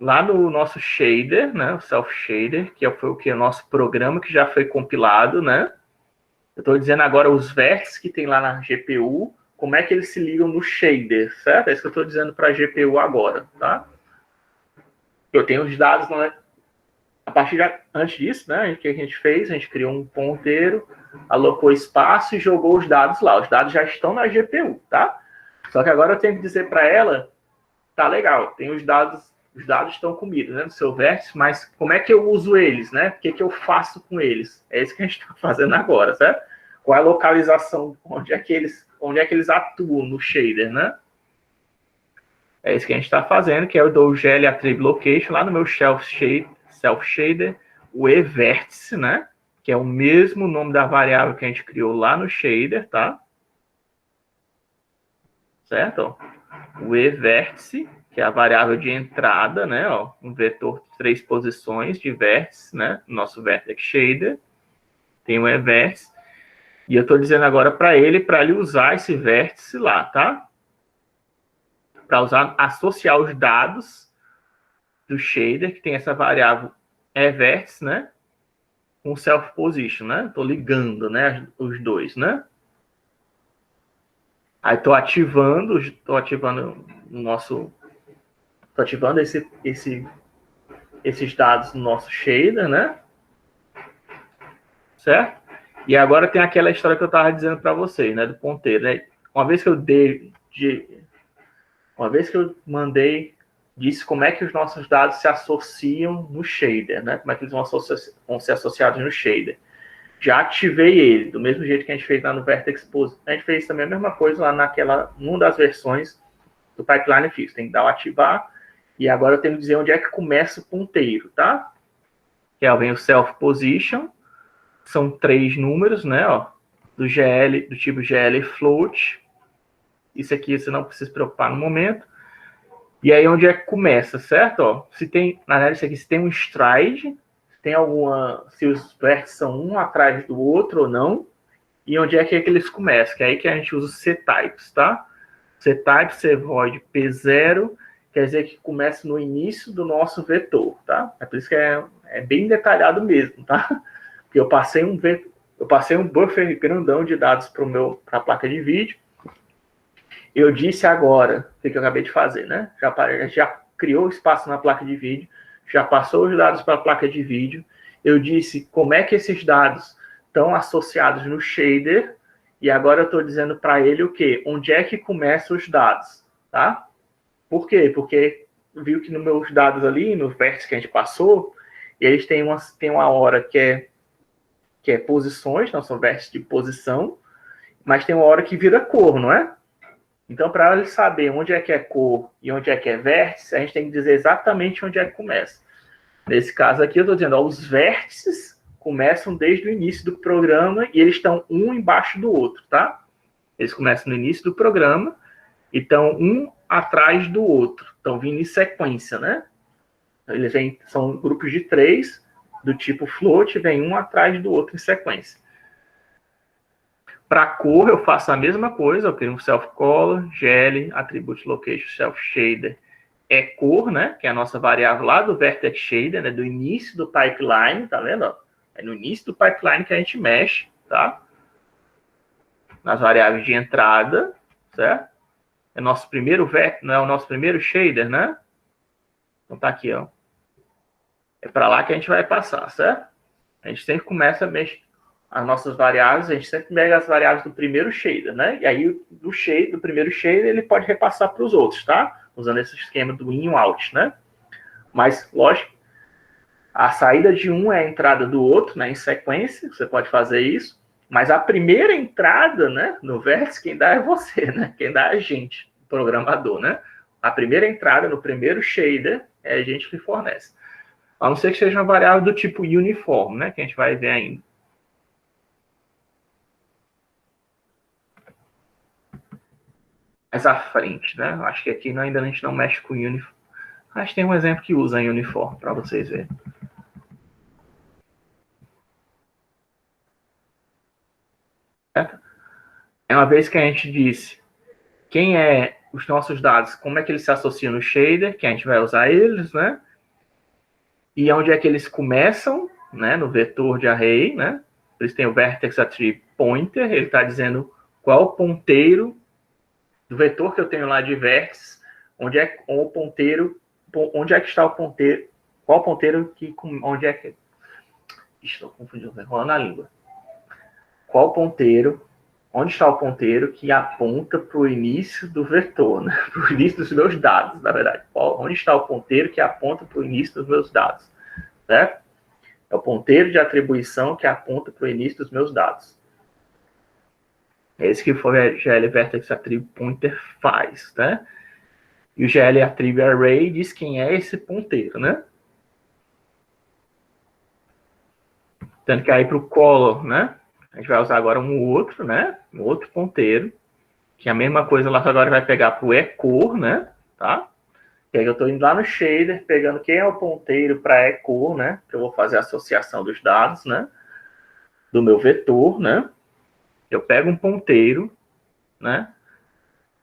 Lá no nosso shader, né? O Self Shader, que foi o que? O nosso programa que já foi compilado, né? Eu estou dizendo agora os vértices que tem lá na GPU, como é que eles se ligam no shader, certo? É isso que eu estou dizendo para a GPU agora, tá? Eu tenho os dados, né? Antes disso, né? O que a gente fez? A gente criou um ponteiro, alocou espaço e jogou os dados lá. Os dados já estão na GPU, tá? Só que agora eu tenho que dizer para ela, tá legal, tem os dados estão comigo, né, no seu vértice, mas como é que eu uso eles, né? O que eu faço com eles? É isso que a gente está fazendo agora, certo? Qual é a localização, onde é que eles atuam no shader, né? É isso que a gente está fazendo, que é o do GL Attribute Location, lá no meu Self Shader, o evértice, né? Que é o mesmo nome da variável que a gente criou lá no shader, tá? Certo? O evértice, que é a variável de entrada, né? Ó, um vetor de 3 posições de vértice, né? Nosso vertex shader tem um evértice. E eu estou dizendo agora para ele usar esse vértice lá, tá? Para associar os dados do shader, que tem essa variável evértice, né? Com self position, né? Estou ligando, né? Os dois, né? Aí estou ativando o nosso... Estou ativando esses dados no nosso shader, né? Certo? E agora tem aquela história que eu estava dizendo para vocês, né? Do ponteiro, né? Uma vez que eu disse como é que os nossos dados se associam no shader, né? Como é que eles vão ser associados no shader. Já ativei ele, do mesmo jeito que a gente fez lá no Vertex Position. A gente fez também a mesma coisa lá numa das versões do pipeline fixo. Tem que dar o ativar. E agora eu tenho que dizer onde é que começa o ponteiro, tá? Que aí vem o self position. São 3 números, né? Ó, do tipo GL float. Isso aqui você não precisa se preocupar no momento. E aí onde é que começa, certo? Ó, na verdade, isso aqui se tem um stride, tem alguma, se os vértices são um atrás do outro ou não, e onde é que eles começam, que é aí que a gente usa os C-types, tá? C-type, C-void, P0, quer dizer que começa no início do nosso vetor, tá? É por isso que é bem detalhado mesmo, tá? Porque eu passei um buffer grandão de dados para a placa de vídeo. Eu disse agora, o que eu acabei de fazer, né? Já criou espaço na placa de vídeo, já passou os dados para a placa de vídeo. Eu disse como é que esses dados estão associados no shader, e agora eu estou dizendo para ele o quê? Onde é que começam os dados, tá? Por quê? Porque viu que nos meus dados ali, nos vértices que a gente passou, eles têm uma hora que é posições, não são vértices de posição, mas tem uma hora que vira cor, não é? Então, para ele saber onde é que é cor e onde é que é vértice, a gente tem que dizer exatamente onde é que começa. Nesse caso aqui, eu estou dizendo, ó, os vértices começam desde o início do programa e eles estão um embaixo do outro, tá? Eles começam no início do programa e estão um atrás do outro. Estão vindo em sequência, né? São grupos de 3, do tipo float, vem um atrás do outro em sequência. Para cor, eu faço a mesma coisa, eu crio um self-color, GL, attribute location, self-shader, é cor, né? Que é a nossa variável lá do vertex shader, né? Do início do pipeline, tá vendo? É no início do pipeline que a gente mexe, tá? Nas variáveis de entrada, certo? É nosso primeiro vector, não é o nosso primeiro shader, né? Então tá aqui, ó. É para lá que a gente vai passar, certo? A gente sempre começa a mexer as nossas variáveis, a gente sempre pega as variáveis do primeiro shader, né? E aí, do primeiro shader, ele pode repassar para os outros, tá? Usando esse esquema do in e out, né? Mas, lógico, a saída de um é a entrada do outro, né? Em sequência, você pode fazer isso. Mas a primeira entrada, né? No vértice, quem dá é você, né? Quem dá é a gente, o programador, né? A primeira entrada no primeiro shader é a gente que fornece. A não ser que seja uma variável do tipo uniforme, né? Que a gente vai ver ainda. Mais à frente, né? Acho que aqui ainda a gente não mexe com uniforme. Acho que tem um exemplo que usa em uniforme para vocês verem. Certo? É uma vez que a gente disse quem é os nossos dados, como é que eles se associam no shader, que a gente vai usar eles, né? E onde é que eles começam, né? No vetor de array, né? Eles têm o vertex attribute pointer, ele está dizendo qual o ponteiro do vetor que eu tenho lá de vértices, onde é o ponteiro, onde é que está o ponteiro, qual ponteiro que, onde é que, estou confundindo, enrolando a língua. Qual ponteiro, onde está o ponteiro que aponta para o início do vetor, né? Para o início dos meus dados, na verdade. Onde está o ponteiro que aponta para o início dos meus dados, certo? É o ponteiro de atribuição que aponta para o início dos meus dados. Esse que foi o GL Vertex Attribute Pointer faz, né? E o GL Attribute Array diz quem é esse ponteiro, né? Tanto que aí para o color, né? A gente vai usar agora um outro, né? Um outro ponteiro, que é a mesma coisa lá, agora vai pegar para o eCore, né? Tá? Que aí eu estou indo lá no shader, pegando quem é o ponteiro para eCore, né? Que eu vou fazer a associação dos dados, né? Do meu vetor, né? Eu pego um ponteiro, né?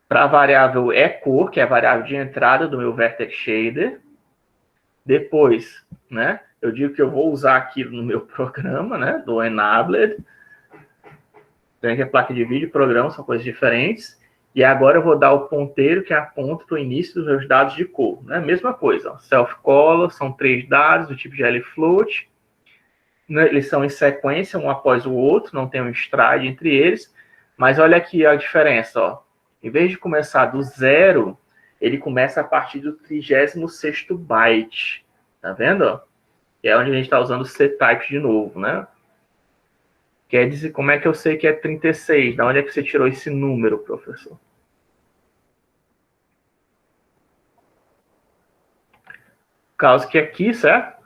Para a variável eCore, que é a variável de entrada do meu vertex shader. Depois, né? Eu digo que eu vou usar aquilo no meu programa, né? Do enabled. Tem que a placa de vídeo e programa são coisas diferentes. E agora eu vou dar o ponteiro que aponta para o início dos meus dados de cor, né? Mesma coisa, self-color, são 3 dados do tipo glFloat. Eles são em sequência, um após o outro, não tem um stride entre eles. Mas olha aqui a diferença, ó. Em vez de começar do 0, ele começa a partir do 36º byte. Tá vendo? Ó? Que é onde a gente está usando o C-type de novo, né? Quer dizer, como é que eu sei que é 36? Da onde é que você tirou esse número, professor? Caso que aqui, certo?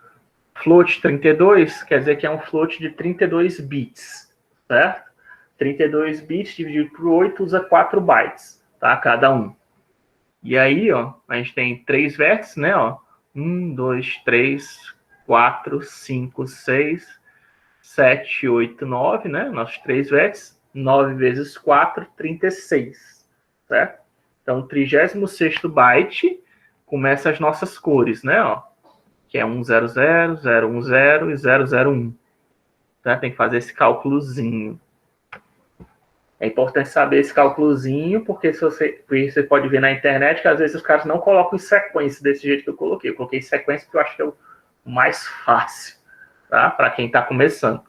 Float 32 quer dizer que é um float de 32 bits, certo? 32 bits dividido por 8 usa 4 bytes, tá? Cada um. E aí, ó, a gente tem 3 vértices, né? Ó, 1, 2, 3, 4, 5, 6, 7, 8, 9, né? Nossos 3 vértices. 9 vezes 4, 36, certo? Então, o 36º byte começa as nossas cores, né? Ó, que é 100, 010 e 001. Tá? Tem que fazer esse cálculozinho. É importante saber esse cálculozinho, porque você pode ver na internet que às vezes os caras não colocam em sequência desse jeito que eu coloquei. Eu coloquei em sequência porque eu acho que é o mais fácil, tá? Para quem está começando.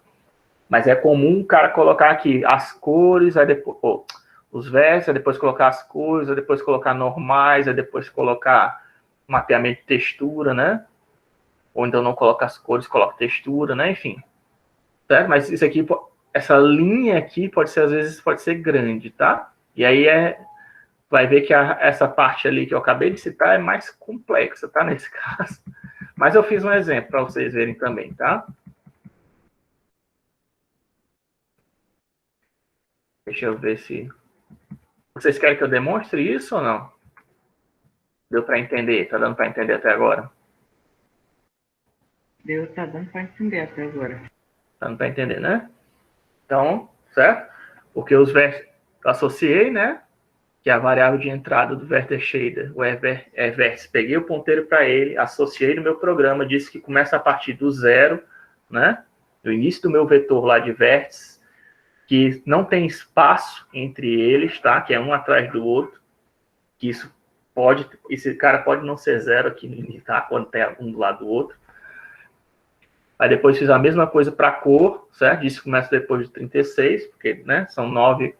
Mas é comum o cara colocar aqui as cores, aí depois os versos, aí depois colocar as cores, aí depois colocar normais, aí depois colocar mapeamento de textura, né? Ou então não coloca as cores, coloca textura, né? Enfim. Certo? Mas isso aqui, essa linha aqui pode ser, às vezes, pode ser grande, tá? E aí vai ver que essa parte ali que eu acabei de citar é mais complexa, tá? Nesse caso. Mas eu fiz um exemplo para vocês verem também, tá? Deixa eu ver se... Vocês querem que eu demonstre isso ou não? Deu para entender? Tá dando para entender até agora? Tá dando para entender até agora. Tá dando para entender, né? Então, certo? Porque os vértices associei, né? Que é a variável de entrada do vector shader, o vértice. Peguei o ponteiro para ele, associei no meu programa, disse que começa a partir do zero, né? Do início do meu vetor lá de vértices, que não tem espaço entre eles, tá? Que é um atrás do outro, que esse cara pode não ser zero aqui, tá? Quando tem um do lado do outro. Aí depois fiz a mesma coisa para a cor, certo? Disse que começa depois de 36, porque, né? São nove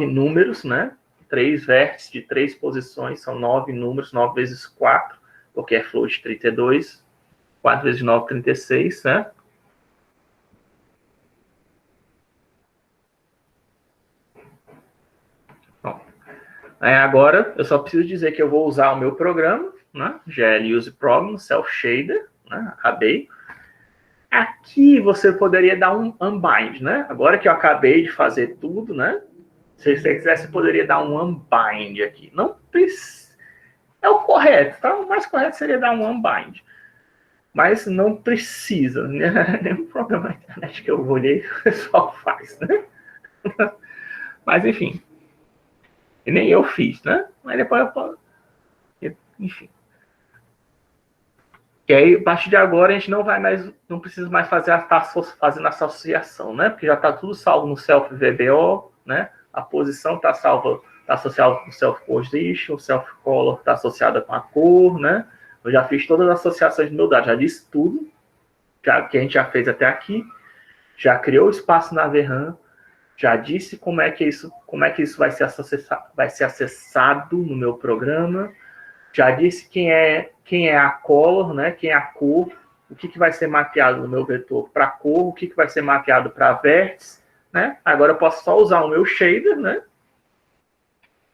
números, né? 3 vértices de 3 posições, são 9 números, 9 vezes 4, porque é float 32, 4 vezes 9, 36, né? Bom, agora eu só preciso dizer que eu vou usar o meu programa, né? GL Use Program, Self Shader, né? Acabei. Aqui você poderia dar um unbind, né? Agora que eu acabei de fazer tudo, né? Se você quisesse, poderia dar um unbind aqui. Não precisa. É o correto, tá? O mais correto seria dar um unbind. Mas não precisa, né? Nenhum programa na internet que eu olhei, o pessoal faz, né? Mas, enfim. E nem eu fiz, né? Mas depois eu posso... Enfim. Que aí, a partir de agora, a gente não precisa mais fazendo associação, né? Porque já está tudo salvo no self VBO, né? A posição está salva, está associada com o self position, o self color está associada com a cor, né? Eu já fiz todas as associações do meu dado, já disse tudo que a gente já fez até aqui, já criou o espaço na VRAM, já disse como é que isso vai ser acessado no meu programa, já disse quem é a color, né? Quem é a cor, o que vai ser mapeado no meu vetor para cor, o que vai ser mapeado para vértice, né? Agora eu posso só usar o meu shader, né?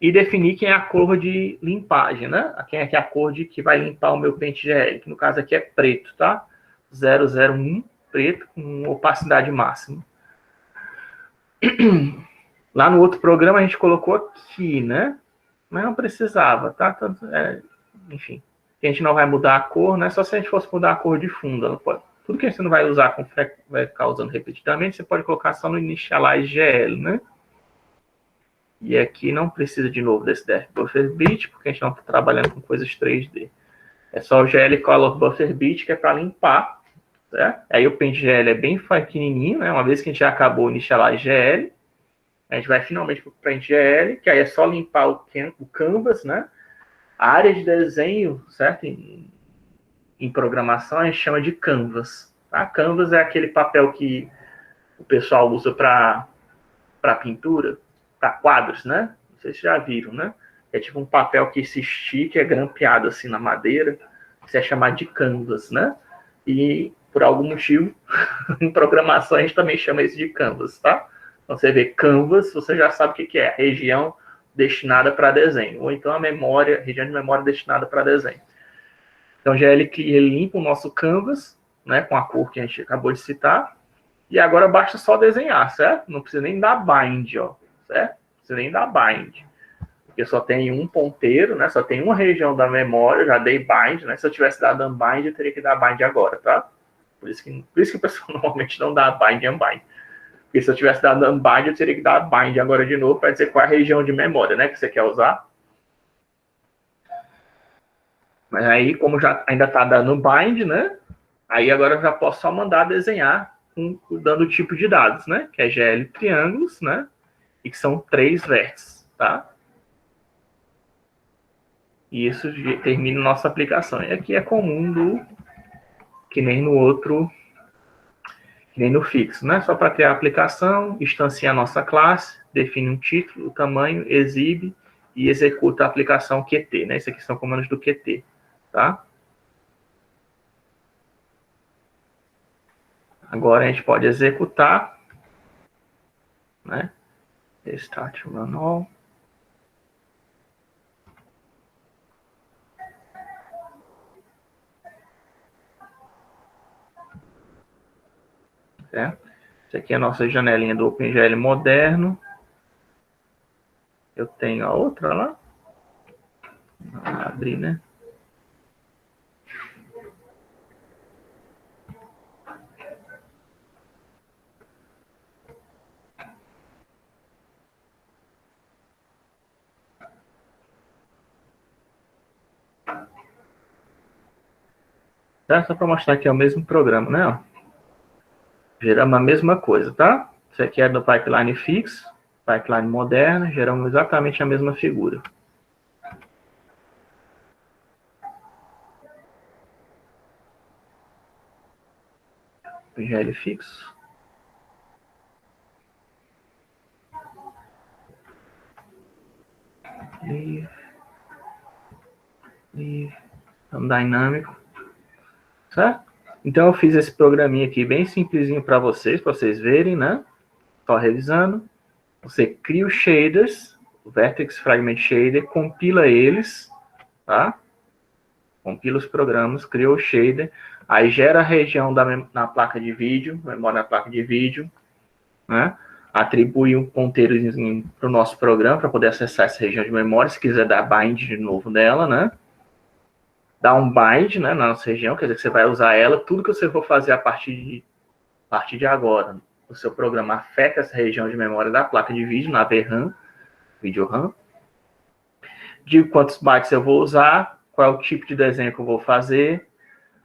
E definir quem é a cor de limpagem, né? Quem é a cor que vai limpar o meu pente GL, que no caso aqui é preto, tá? 001, preto, com opacidade máxima. Lá no outro programa a gente colocou aqui, né? Mas não precisava, tá? Enfim, a gente não vai mudar a cor, né? Só se a gente fosse mudar a cor de fundo. Ela pode. Tudo que você não vai usar, vai ficar usando repetidamente, você pode colocar só no Initialize GL, né? E aqui não precisa de novo desse def buffer bit, porque a gente não está trabalhando com coisas 3D. É só o GL color buffer bit, que é para limpar, certo? Aí o pente GL é bem pequenininho, né? Uma vez que a gente já acabou o Initialize GL, a gente vai finalmente para o pente GL, que aí é só limpar o canvas, né? A área de desenho, certo? Em programação, a gente chama de canvas. Tá? Canvas é aquele papel que o pessoal usa para pintura, para quadros, né? Não sei se já viram, né? É tipo um papel que se estica, é grampeado assim na madeira. Isso é chamado de canvas, né? E, por algum motivo, em programação, a gente também chama isso de canvas, tá? Então, você vê canvas, você já sabe o que é. Região destinada para desenho. Ou então a região de memória destinada para desenho. Então, já ele limpa o nosso canvas, né, com a cor que a gente acabou de citar. E agora basta só desenhar, certo? Não precisa nem dar bind, ó, certo? Não precisa nem dar bind. porque só tem um ponteiro, né? Só tem uma região da memória, eu já dei bind, né? Se eu tivesse dado unbind, eu teria que dar bind agora, tá? Por isso que o pessoal normalmente não dá bind e unbind. Porque se eu tivesse dado unbind, eu teria que dar bind agora de novo para dizer qual é a região de memória, né? Que você quer usar. Mas aí, como já ainda está dando bind, né? Aí agora eu já posso só mandar desenhar dando o tipo de dados, né? Que é GL triângulos, né? E que são 3 vértices, tá? E isso termina nossa aplicação. E aqui é comum que nem no outro, que nem no fixo, né? Só para ter a aplicação, instancia a nossa classe, define um título, o tamanho, exibe e executa a aplicação QT, né? Isso aqui são comandos do QT, tá? Agora a gente pode executar, né? Start run all. Certo? Essa aqui é a nossa janelinha do OpenGL moderno. Eu tenho a outra lá. Vou abrir, né? Tá? Só para mostrar que é o mesmo programa, né? Geramos a mesma coisa, tá? Isso aqui é do pipeline fixo, pipeline moderno, geramos exatamente a mesma figura. GL fixo. Leave. Dinâmico. Certo? Então eu fiz esse programinha aqui bem simplesinho para vocês verem, né? Só revisando. Você cria os shaders, o Vertex Fragment Shader, compila eles, tá? Compila os programas, cria o shader, aí gera a região na placa de vídeo, memória na placa de vídeo, né? Atribui um ponteirozinho para o nosso programa para poder acessar essa região de memória, se quiser dar bind de novo nela, né? Dá um bind, né, na nossa região, quer dizer que você vai usar ela, tudo que você for fazer a partir de agora, o seu programa afeta essa região de memória da placa de vídeo, na VRAM, vídeo RAM. Digo quantos bytes eu vou usar, qual é o tipo de desenho que eu vou fazer.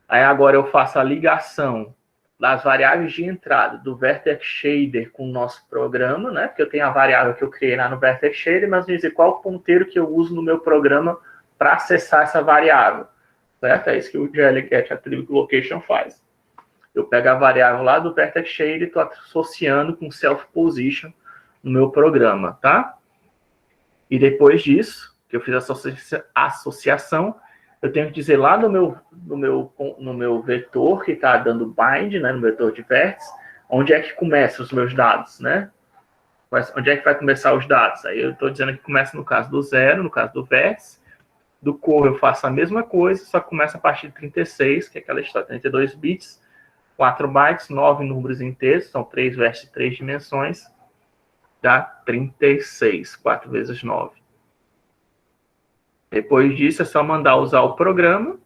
Aí agora eu faço a ligação das variáveis de entrada do Vertex Shader com o nosso programa, né? Porque eu tenho a variável que eu criei lá no Vertex Shader, mas vou dizer qual o ponteiro que eu uso no meu programa para acessar essa variável. Certo? É isso que o GLGet Attribute Location faz. Eu pego a variável lá do Vertex Shader e estou associando com Self Position no meu programa, tá? E depois disso, que eu fiz a associação, eu tenho que dizer lá no meu vetor que está dando bind, né, no vetor de vértice, onde é que começam os meus dados, né? Onde é que vai começar os dados? Aí eu estou dizendo que começa no caso do 0, no caso do vértice. Do core eu faço a mesma coisa, só começa a partir de 36, que é aquela história, 32 bits, 4 bytes, 9 números inteiros, são 3 vértices de 3 dimensões, dá 36, 4 vezes 9. Depois disso, é só mandar usar o programa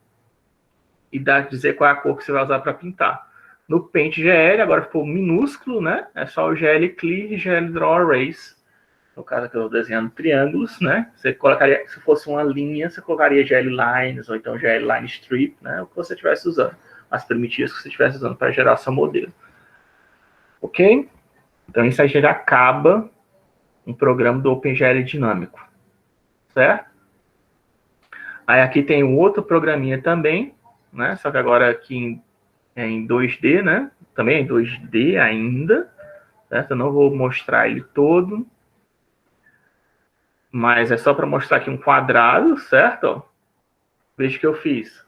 e dizer qual é a cor que você vai usar para pintar. No Paint GL, agora ficou minúsculo, né? É só o GL Clear e GL Draw Arrays. No caso aqui eu estou desenhando triângulos, né? Você colocaria, se fosse uma linha, você colocaria GL Lines ou então GL Line Strip, né? O que você estivesse usando. As primitivas que você estivesse usando para gerar seu modelo. Ok? Então isso aí já acaba um programa do OpenGL dinâmico. Certo? Aí aqui tem um outro programinha também, né? Só que agora aqui em 2D, né? Também em 2D ainda, certo? Eu não vou mostrar ele todo, mas é só para mostrar aqui um quadrado, certo? Veja o que eu fiz.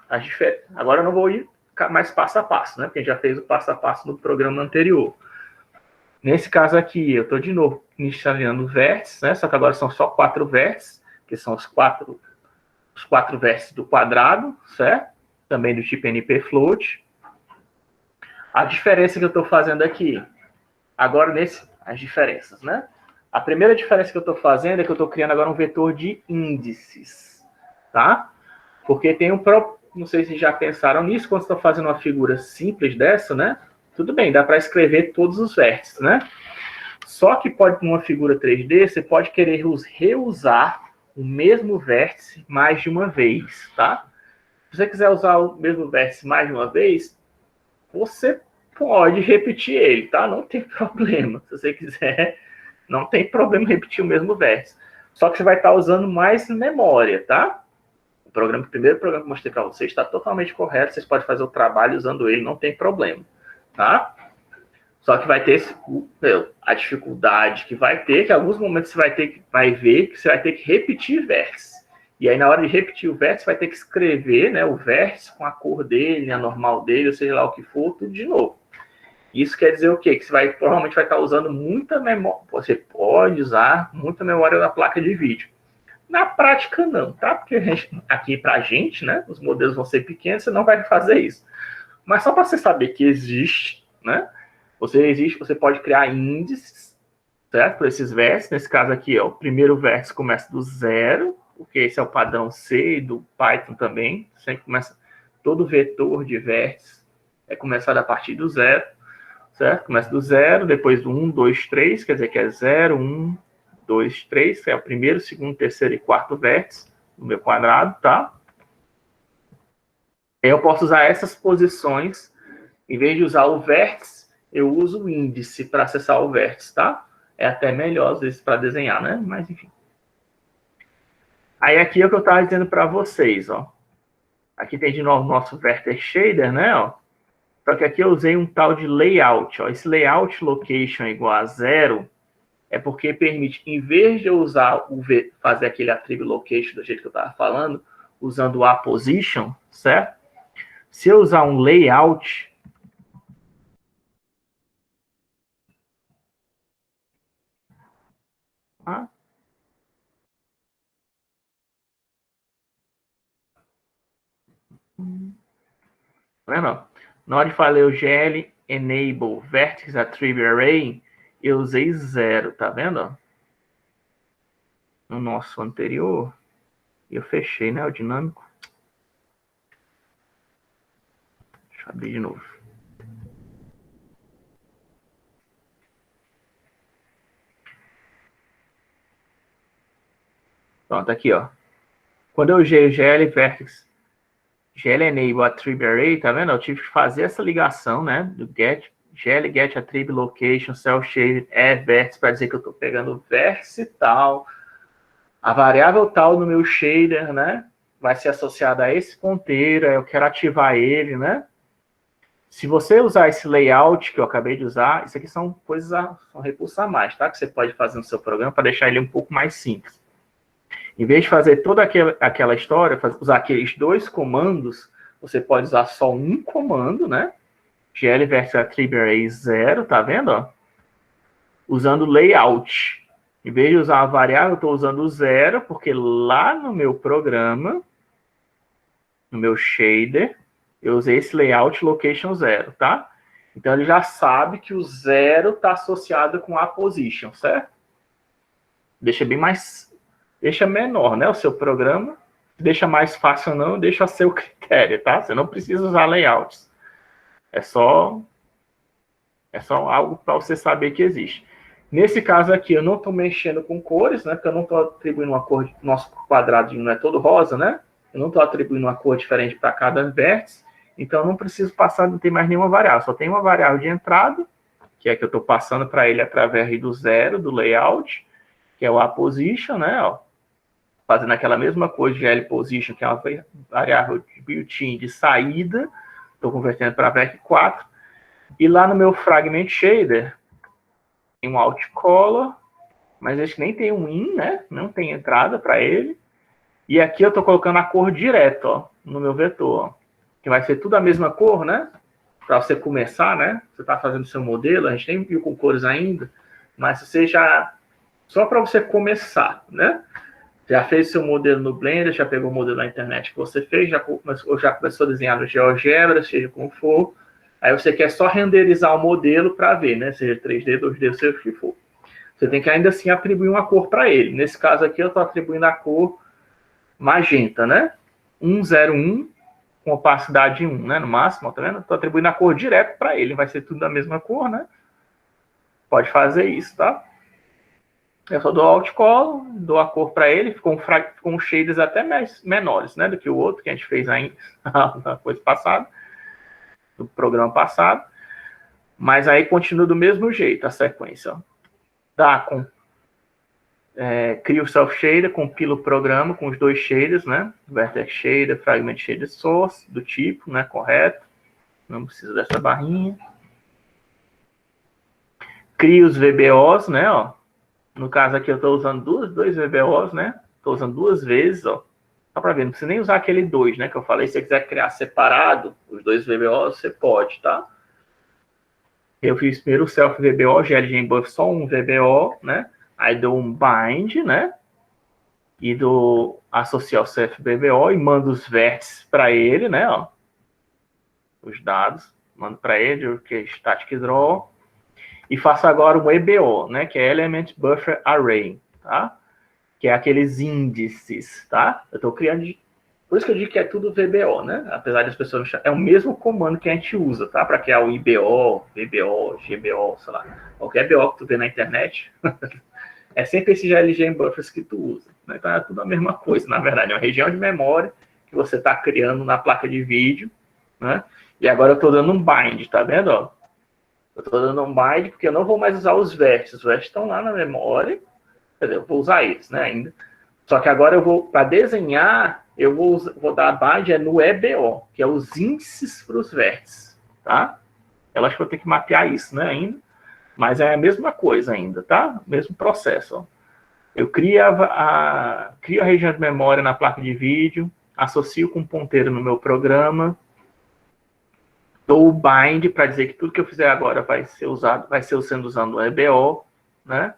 Agora eu não vou ir mais passo a passo, né? Porque a gente já fez o passo a passo no programa anterior. Nesse caso aqui, eu estou de novo instalando vértices, né? Só que agora são só 4 vértices, que são os quatro vértices do quadrado, certo? Também do tipo NP Float. A diferença que eu estou fazendo aqui, agora as diferenças, né? A primeira diferença que eu estou fazendo é que eu estou criando agora um vetor de índices, tá? Porque tem um próprio, não sei se já pensaram nisso, quando você está fazendo uma figura simples dessa, né? Tudo bem, dá para escrever todos os vértices, né? Só que pode, numa figura 3D, você pode querer reusar o mesmo vértice mais de uma vez, tá? Se você quiser usar o mesmo vértice mais de uma vez, você pode repetir ele, tá? Não tem problema. Se você quiser, não tem problema repetir o mesmo vértice. Só que você vai estar usando mais memória, tá? O primeiro programa que eu mostrei para vocês está totalmente correto. Vocês podem fazer o trabalho usando ele, não tem problema, tá? Só que vai ter a dificuldade que vai ter, que em alguns momentos você vai ver que você vai ter que repetir vértice. E aí, na hora de repetir o vértice, vai ter que escrever, né, o vértice com a cor dele, a normal dele, ou seja lá o que for, tudo de novo. Isso quer dizer o quê? Que você provavelmente vai estar usando muita memória. Você pode usar muita memória da placa de vídeo. Na prática, não, tá? Porque aqui pra gente, né, os modelos vão ser pequenos, você não vai fazer isso. Mas só para você saber que existe, né? Você pode criar índices, certo? Para esses vértices. Nesse caso aqui, ó, o primeiro vértice começa do 0, porque esse é o padrão C e do Python também. Sempre começa, todo vetor de vértice é começado a partir do 0, certo? Começa do 0, depois do 1, 2, 3, quer dizer que é 0, 1, 2, 3, que é o primeiro, segundo, terceiro e quarto vértice do meu quadrado, tá? Eu posso usar essas posições, em vez de usar o vértice, eu uso o índice para acessar o vértice, tá? É até melhor, às vezes, para desenhar, né? Mas, enfim. Aí, aqui é o que eu estava dizendo para vocês, ó. Aqui tem, de novo, o nosso vector shader, né, ó. Só que aqui eu usei um tal de layout, ó. Esse layout location é igual a 0, é porque permite, em vez de eu usar fazer aquele attribute location do jeito que eu estava falando, usando o aposition, certo? Se eu usar um layout, tá vendo? Na hora de fazer o GL Enable Vertex Attribute Array, eu usei 0, tá vendo? No nosso anterior, eu fechei, né, o dinâmico. Deixa eu abrir de novo. Pronto, aqui, ó. Quando eu usei o GL Vertex, GL Enable Attribute Array, tá vendo? Eu tive que fazer essa ligação, né, do GL Get Attribute Location Cell Shaded Vertex, para dizer que eu estou pegando o vértice tal, a variável tal no meu shader, né, vai ser associada a esse ponteiro, eu quero ativar ele, né? Se você usar esse layout que eu acabei de usar, isso aqui são coisas, são recursos a mais, tá? Que você pode fazer no seu programa para deixar ele um pouco mais simples. Em vez de fazer toda aquela história, usar aqueles dois comandos, você pode usar só um comando, né? GL versus Attribute Array 0, tá vendo? Ó? Usando layout. Em vez de usar a variável, eu estou usando o 0, porque lá no meu programa, no meu shader, eu usei esse layout location 0, tá? Então, ele já sabe que o 0 está associado com a position, certo? Deixa bem mais... Deixa menor, né? O seu programa. Deixa mais fácil ou não, deixa a seu critério, tá? Você não precisa usar layouts. É só algo para você saber que existe. Nesse caso aqui, eu não estou mexendo com cores, né? Porque eu não estou atribuindo uma cor... Nosso quadradinho não é todo rosa, né? Eu não estou atribuindo uma cor diferente para cada vértice. Então, eu não preciso passar, não tem mais nenhuma variável. Só tem uma variável de entrada, que é que eu estou passando para ele através do 0, do layout, que é o aposition, né? Ó, fazendo aquela mesma coisa de lPosition, que é uma variável de built-in de saída. Estou convertendo para vec4. E lá no meu fragment shader, tem um outcolor, mas acho que nem tem um in, né? Não tem entrada para ele. E aqui eu estou colocando a cor direto, ó, no meu vetor, ó, que vai ser tudo a mesma cor, né? Para você começar, né? Você está fazendo seu modelo, a gente nem viu com cores ainda, mas você já... Só para você começar, né? Já fez seu modelo no Blender, já pegou o modelo na internet que você fez, já começou a desenhar no GeoGebra, seja como for. Aí você quer só renderizar o modelo para ver, né? Seja 3D, 2D, seja o que for. você tem que ainda assim atribuir uma cor para ele. Nesse caso aqui, eu estou atribuindo a cor magenta, né? 101 com opacidade 1, né? No máximo, tá vendo? Estou atribuindo a cor direto para ele. Vai ser tudo da mesma cor, né? Pode fazer isso, tá? Eu só dou Alt Color, dou a cor para ele, ficou um shaders até menores, né? Do que o outro que a gente fez ainda na coisa passada, do programa passado. Mas aí continua do mesmo jeito a sequência, ó. Cria o Self Shader, compila o programa com os dois shaders, né? Vertex Shader, Fragment Shader Source, do tipo, né? Correto. Não precisa dessa barrinha. Cria os VBOs, né? Ó. No caso aqui eu estou usando dois VBOs, né? Estou usando 2 vezes, ó. Só para ver, não precisa nem usar aquele 2, né? Que eu falei, se você quiser criar separado os 2 VBOs, você pode, tá? Eu fiz primeiro o Self VBO, GLG Buff, só um VBO, né? Aí dou um bind, né? E do associar o Self VBO e mando os vértices para ele, né? Ó, os dados, mando para ele, o que é Static Draw. E faço agora um EBO, né? Que é Element Buffer Array, tá? Que é aqueles índices, tá? Eu estou criando... Por isso que eu digo que é tudo VBO, né? Apesar das pessoas... É o mesmo comando que a gente usa, tá? Para criar o IBO, VBO, GBO, sei lá. Qualquer BO que tu vê na internet... É sempre esse GLG buffers que tu usa. Né? Então é tudo a mesma coisa, na verdade. É uma região de memória que você está criando na placa de vídeo. Né? E agora eu estou dando um bind, tá vendo? Ó? Eu estou dando um bind porque eu não vou mais usar os vértices. Os vértices estão lá na memória. Quer dizer, eu vou usar eles, né, ainda. Só que agora eu vou, para desenhar, eu vou dar bind no EBO, que é os índices para os vértices. Tá? Eu acho que vou ter que mapear isso, né, ainda. Mas é a mesma coisa ainda, tá? Mesmo processo. Ó. Eu crio a região de memória na placa de vídeo, associo com um ponteiro no meu programa, dou o bind para dizer que tudo que eu fizer agora vai ser sendo usando o EBO, né?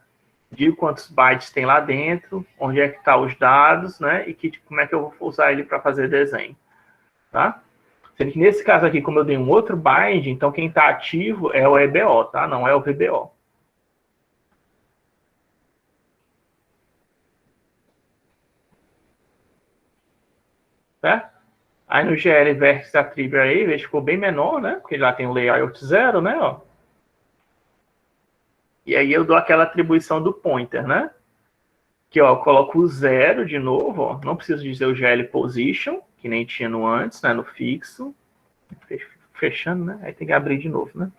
Digo quantos bytes tem lá dentro, onde é que estão os dados, né? E como é que eu vou usar ele para fazer desenho, tá? Sendo que nesse caso aqui, como eu dei um outro bind, então quem está ativo é o EBO, tá? Não é o VBO. Certo? Aí no GL Vertex Attribute aí, veja que ficou bem menor, né? Porque lá tem o layout 0, né? Ó. E aí eu dou aquela atribuição do pointer, né? Que ó, eu coloco o 0 de novo, ó. Não preciso dizer o GL Position, que nem tinha no antes, né? No fixo. Fechando, né? Aí tem que abrir de novo, né?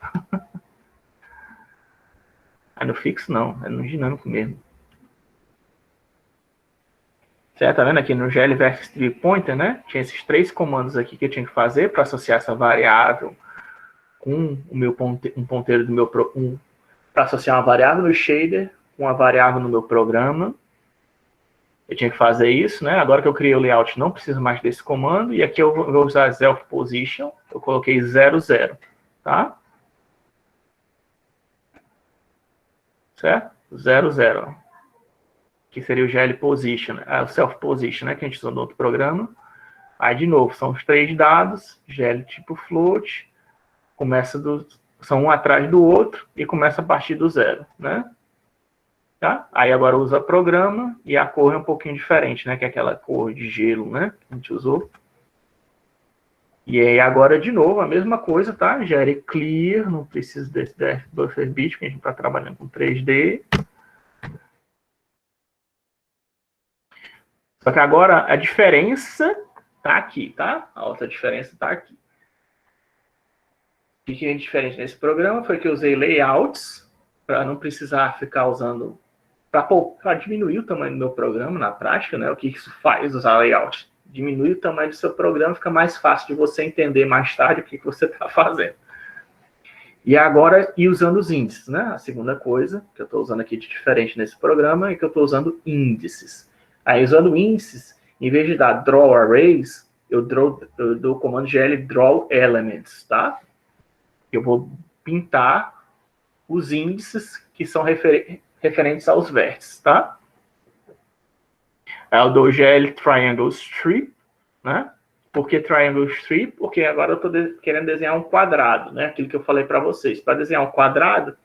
Aí no fixo não, é no dinâmico mesmo. Certo? Tá vendo aqui no GL Vertex Tree Pointer, né? Tinha esses 3 comandos aqui que eu tinha que fazer para associar essa variável com o meu um ponteiro do meu para associar uma variável no shader com uma variável no meu programa. Eu tinha que fazer isso, né? Agora que eu criei o layout, não preciso mais desse comando. E aqui eu vou usar self position. Eu coloquei 00, tá? Certo? 00. Que seria o GL position, o self position, né? Que a gente usou no outro programa. Aí, de novo, são os 3 dados, GL tipo float, são um atrás do outro e começa a partir do 0, né? Tá? Aí agora usa programa e a cor é um pouquinho diferente, né? Que é aquela cor de gelo, né? Que a gente usou. E aí agora, de novo, a mesma coisa, tá? Gere clear, não precisa desse buffer bit, porque a gente está trabalhando com 3D. Só que agora a diferença tá aqui, tá? A outra diferença tá aqui. O que é diferente nesse programa foi que eu usei layouts para não precisar ficar usando, para diminuir o tamanho do meu programa na prática, né? O que isso faz, usar layout? Diminui o tamanho do seu programa, fica mais fácil de você entender mais tarde o que você está fazendo. E agora, usando os índices, né? A segunda coisa que eu estou usando aqui de diferente nesse programa é que eu estou usando índices. Aí, usando índices, em vez de dar draw arrays, eu dou o comando GL draw elements, tá? Eu vou pintar os índices que são referentes aos vértices, tá? Aí eu dou GL triangle strip, né? Por que triangle strip? Porque agora eu estou querendo desenhar um quadrado, né? Aquilo que eu falei para vocês. Para desenhar um quadrado,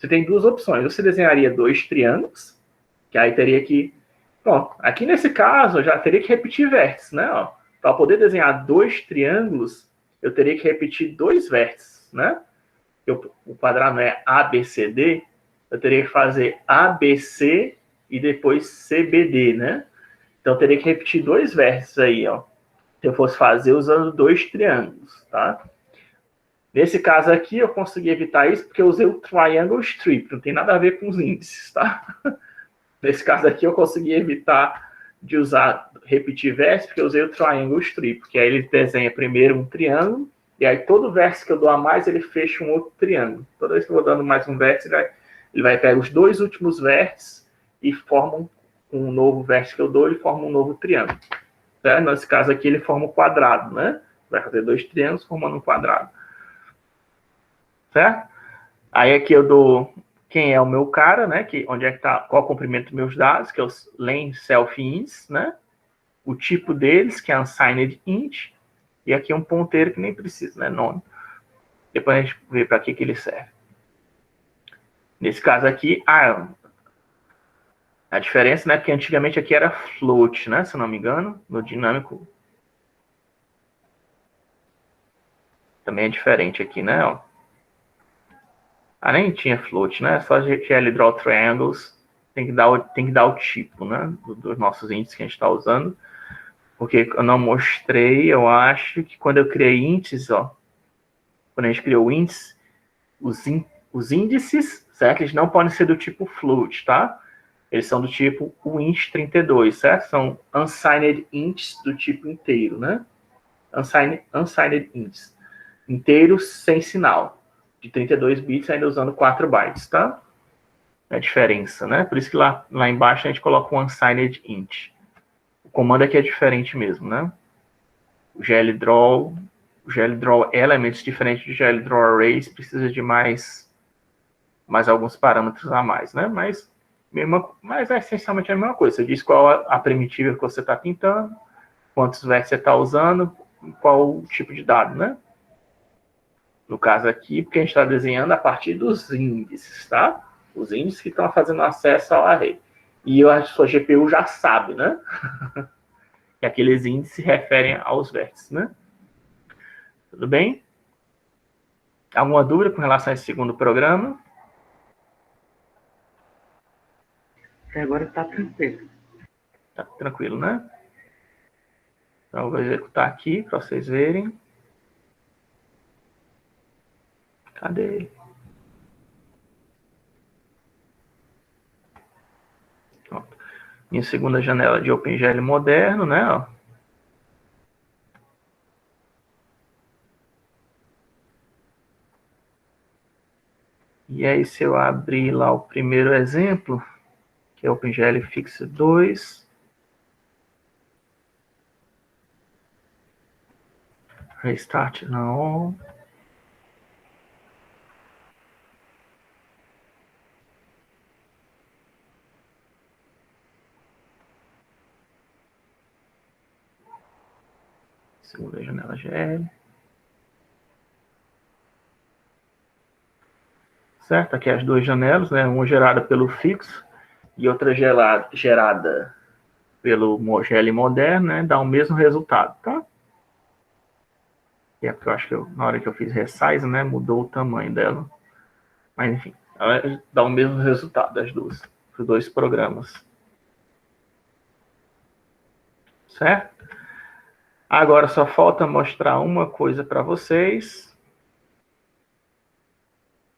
você tem duas opções. Você desenharia dois triângulos, que aí teria que... Pronto, aqui nesse caso, eu já teria que repetir vértices, né? Para poder desenhar dois triângulos, eu teria que repetir dois vértices, né? O quadrado é ABCD, eu teria que fazer ABC e depois CBD, né? Então, eu teria que repetir dois vértices aí, ó. Se eu fosse fazer usando dois triângulos, tá? Nesse caso aqui, eu consegui evitar isso porque eu usei o Triangle Strip, não tem nada a ver com os índices, tá? Nesse caso aqui, eu consegui evitar de repetir vértice, porque eu usei o Triangle Strip, porque aí ele desenha primeiro um triângulo, e aí todo vértice que eu dou a mais, ele fecha um outro triângulo. Toda vez que eu vou dando mais um vértice, ele vai pegar os dois últimos vértices e forma um novo vértice que eu dou, ele forma um novo triângulo. Certo? Nesse caso aqui, ele forma um quadrado, né? Vai fazer dois triângulos formando um quadrado. Certo? Aí aqui eu dou quem é o meu cara, né? Onde é que tá, qual é o comprimento dos meus dados, que é os len self ints, né? O tipo deles, que é unsigned int, e aqui um ponteiro que nem precisa, né? Nome. Depois a gente vê para que ele serve. Nesse caso aqui, a diferença, né? Porque antigamente aqui era float, né? Se eu não me engano, no dinâmico também é diferente aqui, né? Ó. Nem tinha float, né? Só GL Draw Triangles tem que dar o tipo, né? Dos nossos índices que a gente está usando. Porque eu não mostrei, eu acho que quando eu criei índices, ó. Quando a gente criou índices, os índices, certo? Eles não podem ser do tipo float, tá? Eles são do tipo int32, certo? São unsigned ints do tipo inteiro, né? Unsigned ints. Inteiros sem sinal. De 32 bits, ainda usando 4 bytes, tá? É a diferença, né? Por isso que lá embaixo a gente coloca um unsigned int. O comando aqui é diferente mesmo, né? O GLDraw Elements, diferente do GLDraw Arrays, precisa de mais alguns parâmetros a mais, né? Mas é essencialmente a mesma coisa. Você diz qual a primitiva que você está pintando, quantos vértices você está usando, qual o tipo de dado, né? No caso aqui, porque a gente está desenhando a partir dos índices, tá? Os índices que estão fazendo acesso ao array. E a sua GPU já sabe, né? Que aqueles índices se referem aos vértices, né? Tudo bem? Alguma dúvida com relação a esse segundo programa? Até agora está tranquilo. Tá tranquilo, né? Então, eu vou executar aqui para vocês verem. Cadê ele? Pronto. Minha segunda janela de OpenGL moderno, né? Ó. E aí, se eu abrir lá o primeiro exemplo, que é o OpenGL Fix 2. Restart não. Segunda janela GL. Certo? Aqui as duas janelas, né? Uma gerada pelo fixo e outra gerada pelo GL moderno, né? Dá o mesmo resultado, tá? E é porque eu acho que na hora que eu fiz resize, né? Mudou o tamanho dela. Mas enfim, ela dá o mesmo resultado das duas, dos dois programas. Certo? Agora só falta mostrar uma coisa para vocês,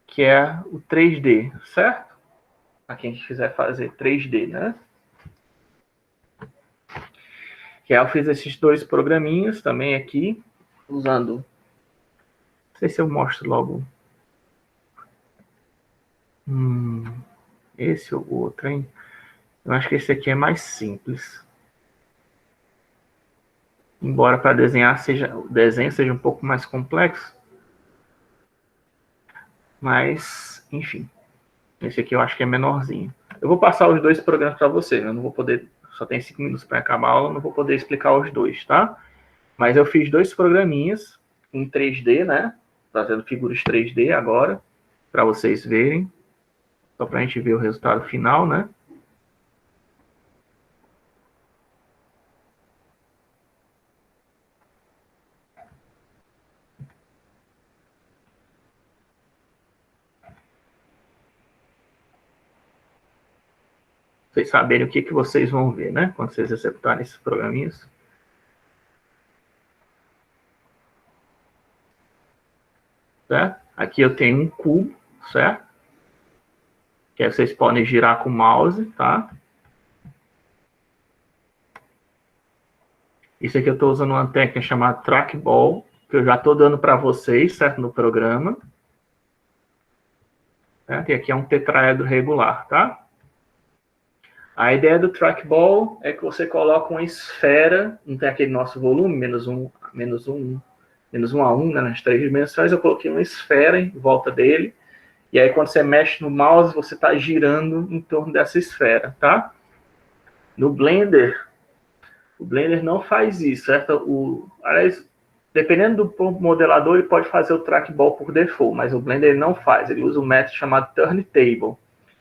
que é o 3D, certo? Para quem quiser fazer 3D, né? Que eu fiz esses dois programinhos também aqui, usando... Não sei se eu mostro logo. Esse ou o outro, hein? Eu acho que esse aqui é mais simples. Embora para desenhar o desenho seja um pouco mais complexo. Mas, enfim. Esse aqui eu acho que é menorzinho. Eu vou passar os dois programas para vocês. Eu não vou poder... Só tem 5 minutos para acabar a aula, não vou poder explicar os dois, tá? Mas eu fiz dois programinhas em 3D, né? Fazendo figuras 3D agora, para vocês verem. Só para a gente ver o resultado final, né? Vocês saberem o que vocês vão ver, né? Quando vocês executarem esses programinhas. Certo? Aqui eu tenho um cubo, certo? Que aí vocês podem girar com o mouse, tá? Isso aqui eu estou usando uma técnica chamada trackball, que eu já estou dando para vocês, certo? No programa. Certo? E aqui é um tetraedro regular, tá? A ideia do trackball é que você coloca uma esfera, não tem aquele nosso volume, menos um a 1, né, nas 3 dimensões, eu coloquei uma esfera em volta dele, e aí quando você mexe no mouse, você está girando em torno dessa esfera, tá? No Blender, o Blender não faz isso, certo? Aliás, dependendo do modelador, ele pode fazer o trackball por default, mas o Blender ele não faz, ele usa um método chamado turntable,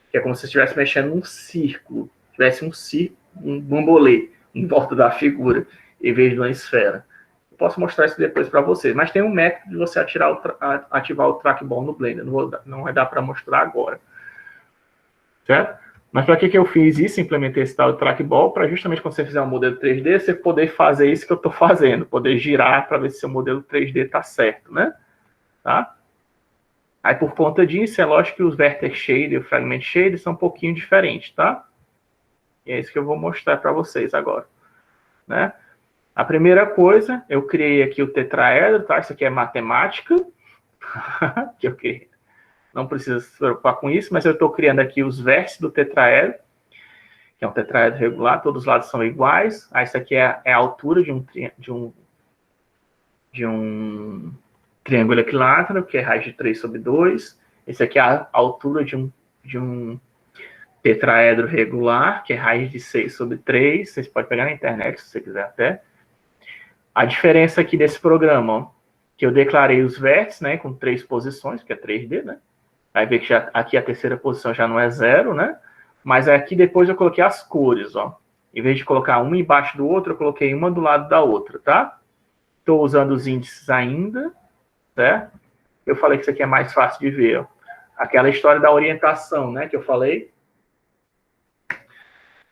que é como se você estivesse mexendo num círculo, tivesse um bambolê em volta da figura, em vez de uma esfera. Eu posso mostrar isso depois para vocês, mas tem um método de você ativar o trackball no Blender, não vai dar para mostrar agora. Certo? Mas para que eu fiz isso, implementei esse tal de trackball, para justamente quando você fizer um modelo 3D, você poder fazer isso que eu estou fazendo, poder girar para ver se seu modelo 3D está certo, né? Tá? Aí, por conta disso, é lógico que os Vertex Shader e o Fragment Shader são um pouquinho diferentes, tá? E é isso que eu vou mostrar para vocês agora, né? A primeira coisa, eu criei aqui o tetraedro, tá? Isso aqui é matemática, que eu criei. Não precisa se preocupar com isso, mas eu estou criando aqui os vértices do tetraedro, que é um tetraedro regular, todos os lados são iguais. Aí, isso aqui é a altura de um triângulo equilátero, que é raiz de 3 sobre 2. Esse aqui é a altura de um tetraedro regular, que é raiz de 6 sobre 3. Vocês podem pegar na internet, se você quiser até. A diferença aqui desse programa, ó, que eu declarei os vértices, né, com 3 posições, que é 3D, né? Aí vê que aqui a terceira posição já não é 0, né? Mas aqui depois eu coloquei as cores, ó. Em vez de colocar uma embaixo do outro, eu coloquei uma do lado da outra, tá? Estou usando os índices ainda, certo? Eu falei que isso aqui é mais fácil de ver, ó. Aquela história da orientação, né, que eu falei.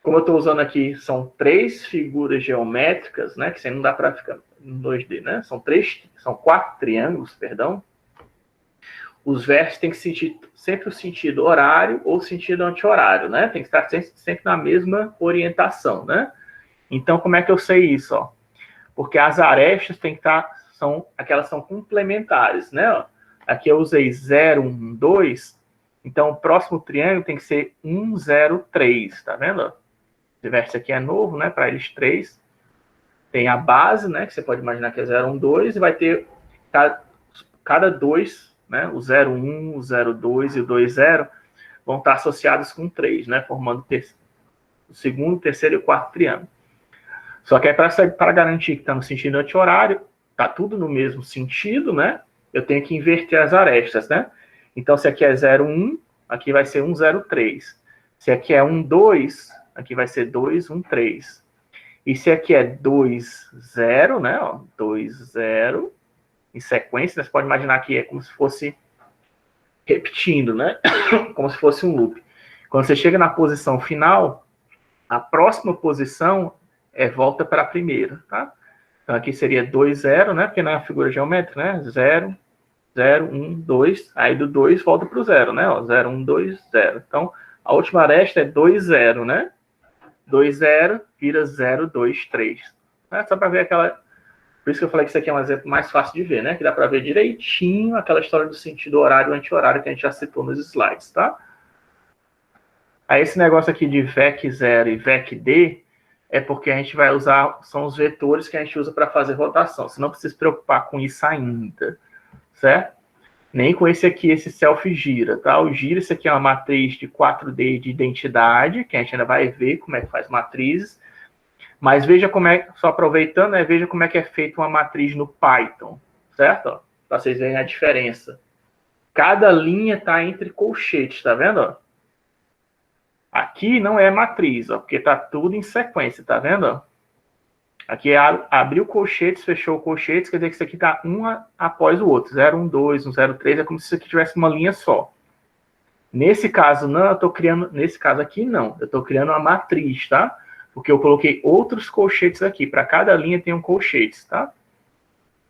Como eu estou usando aqui, são 3 figuras geométricas, né, que você não dá para ficar em 2D, né? São 4 triângulos, perdão. Os vértices têm que sentir sempre o sentido horário ou sentido anti-horário, né? Tem que estar sempre na mesma orientação, né? Então, como é que eu sei isso, ó? Porque as arestas tem que estar, aquelas são complementares, né? Aqui eu usei 0, 1, 2, então o próximo triângulo tem que ser 1, 0, 3, tá vendo? Esse vértice aqui é novo, né? Para eles 3. Tem a base, né? Que você pode imaginar que é 0, 1, 2, e vai ter cada 2, né? O 0, 1, o 0, 2 e o 2, 0 vão estar associados com 3, né? Formando o segundo, terceiro e o quarto triângulo. Só que é para garantir que está no sentido anti-horário, está tudo no mesmo sentido, né? Eu tenho que inverter as arestas, né? Então, se aqui é 0, 1, aqui vai ser 1, 0, 3. Se aqui é 1, 2, aqui vai ser 2, 1, 3. E se aqui é 2, 0, né? Ó, 2, 0, em sequência, você pode imaginar que é como se fosse repetindo, né? Como se fosse um loop. Quando você chega na posição final, a próxima posição volta para a primeira, tá? Então, aqui seria 2, 0, né? Porque não é a figura geométrica, né? 0, 0, 1, 2. Aí do 2 volta para o 0, né? Ó, 0, 1, 2, 0. Então, a última aresta é 2, 0, né? 2, 0, vira 0, 2, 3. Né? Só para ver aquela... Por isso que eu falei que isso aqui é um exemplo mais fácil de ver, né? Que dá para ver direitinho aquela história do sentido horário e anti-horário que a gente já citou nos slides, tá? Aí esse negócio aqui de VEC0 e VEC-D é porque a gente vai usar, são os vetores que a gente usa para fazer rotação. Você não precisa se preocupar com isso ainda, certo? Nem com esse aqui, esse self-gira, tá? O gira, isso aqui é uma matriz de 4D de identidade, que a gente ainda vai ver como é que faz matrizes. Mas veja como é, só aproveitando, né, veja como é que é feita uma matriz no Python, certo? Para vocês verem a diferença. Cada linha está entre colchetes, tá vendo? Aqui não é matriz, ó, porque está tudo em sequência, tá vendo? Ó? Aqui é abriu colchetes, fechou colchetes, quer dizer que isso aqui está um após o outro. 0, 1, 2, 1, 0, 3, é como se isso aqui tivesse uma linha só. Nesse caso, não, eu estou criando... Nesse caso aqui, não. Eu estou criando uma matriz, tá? Porque eu coloquei outros colchetes aqui. Para cada linha tem um colchete, tá?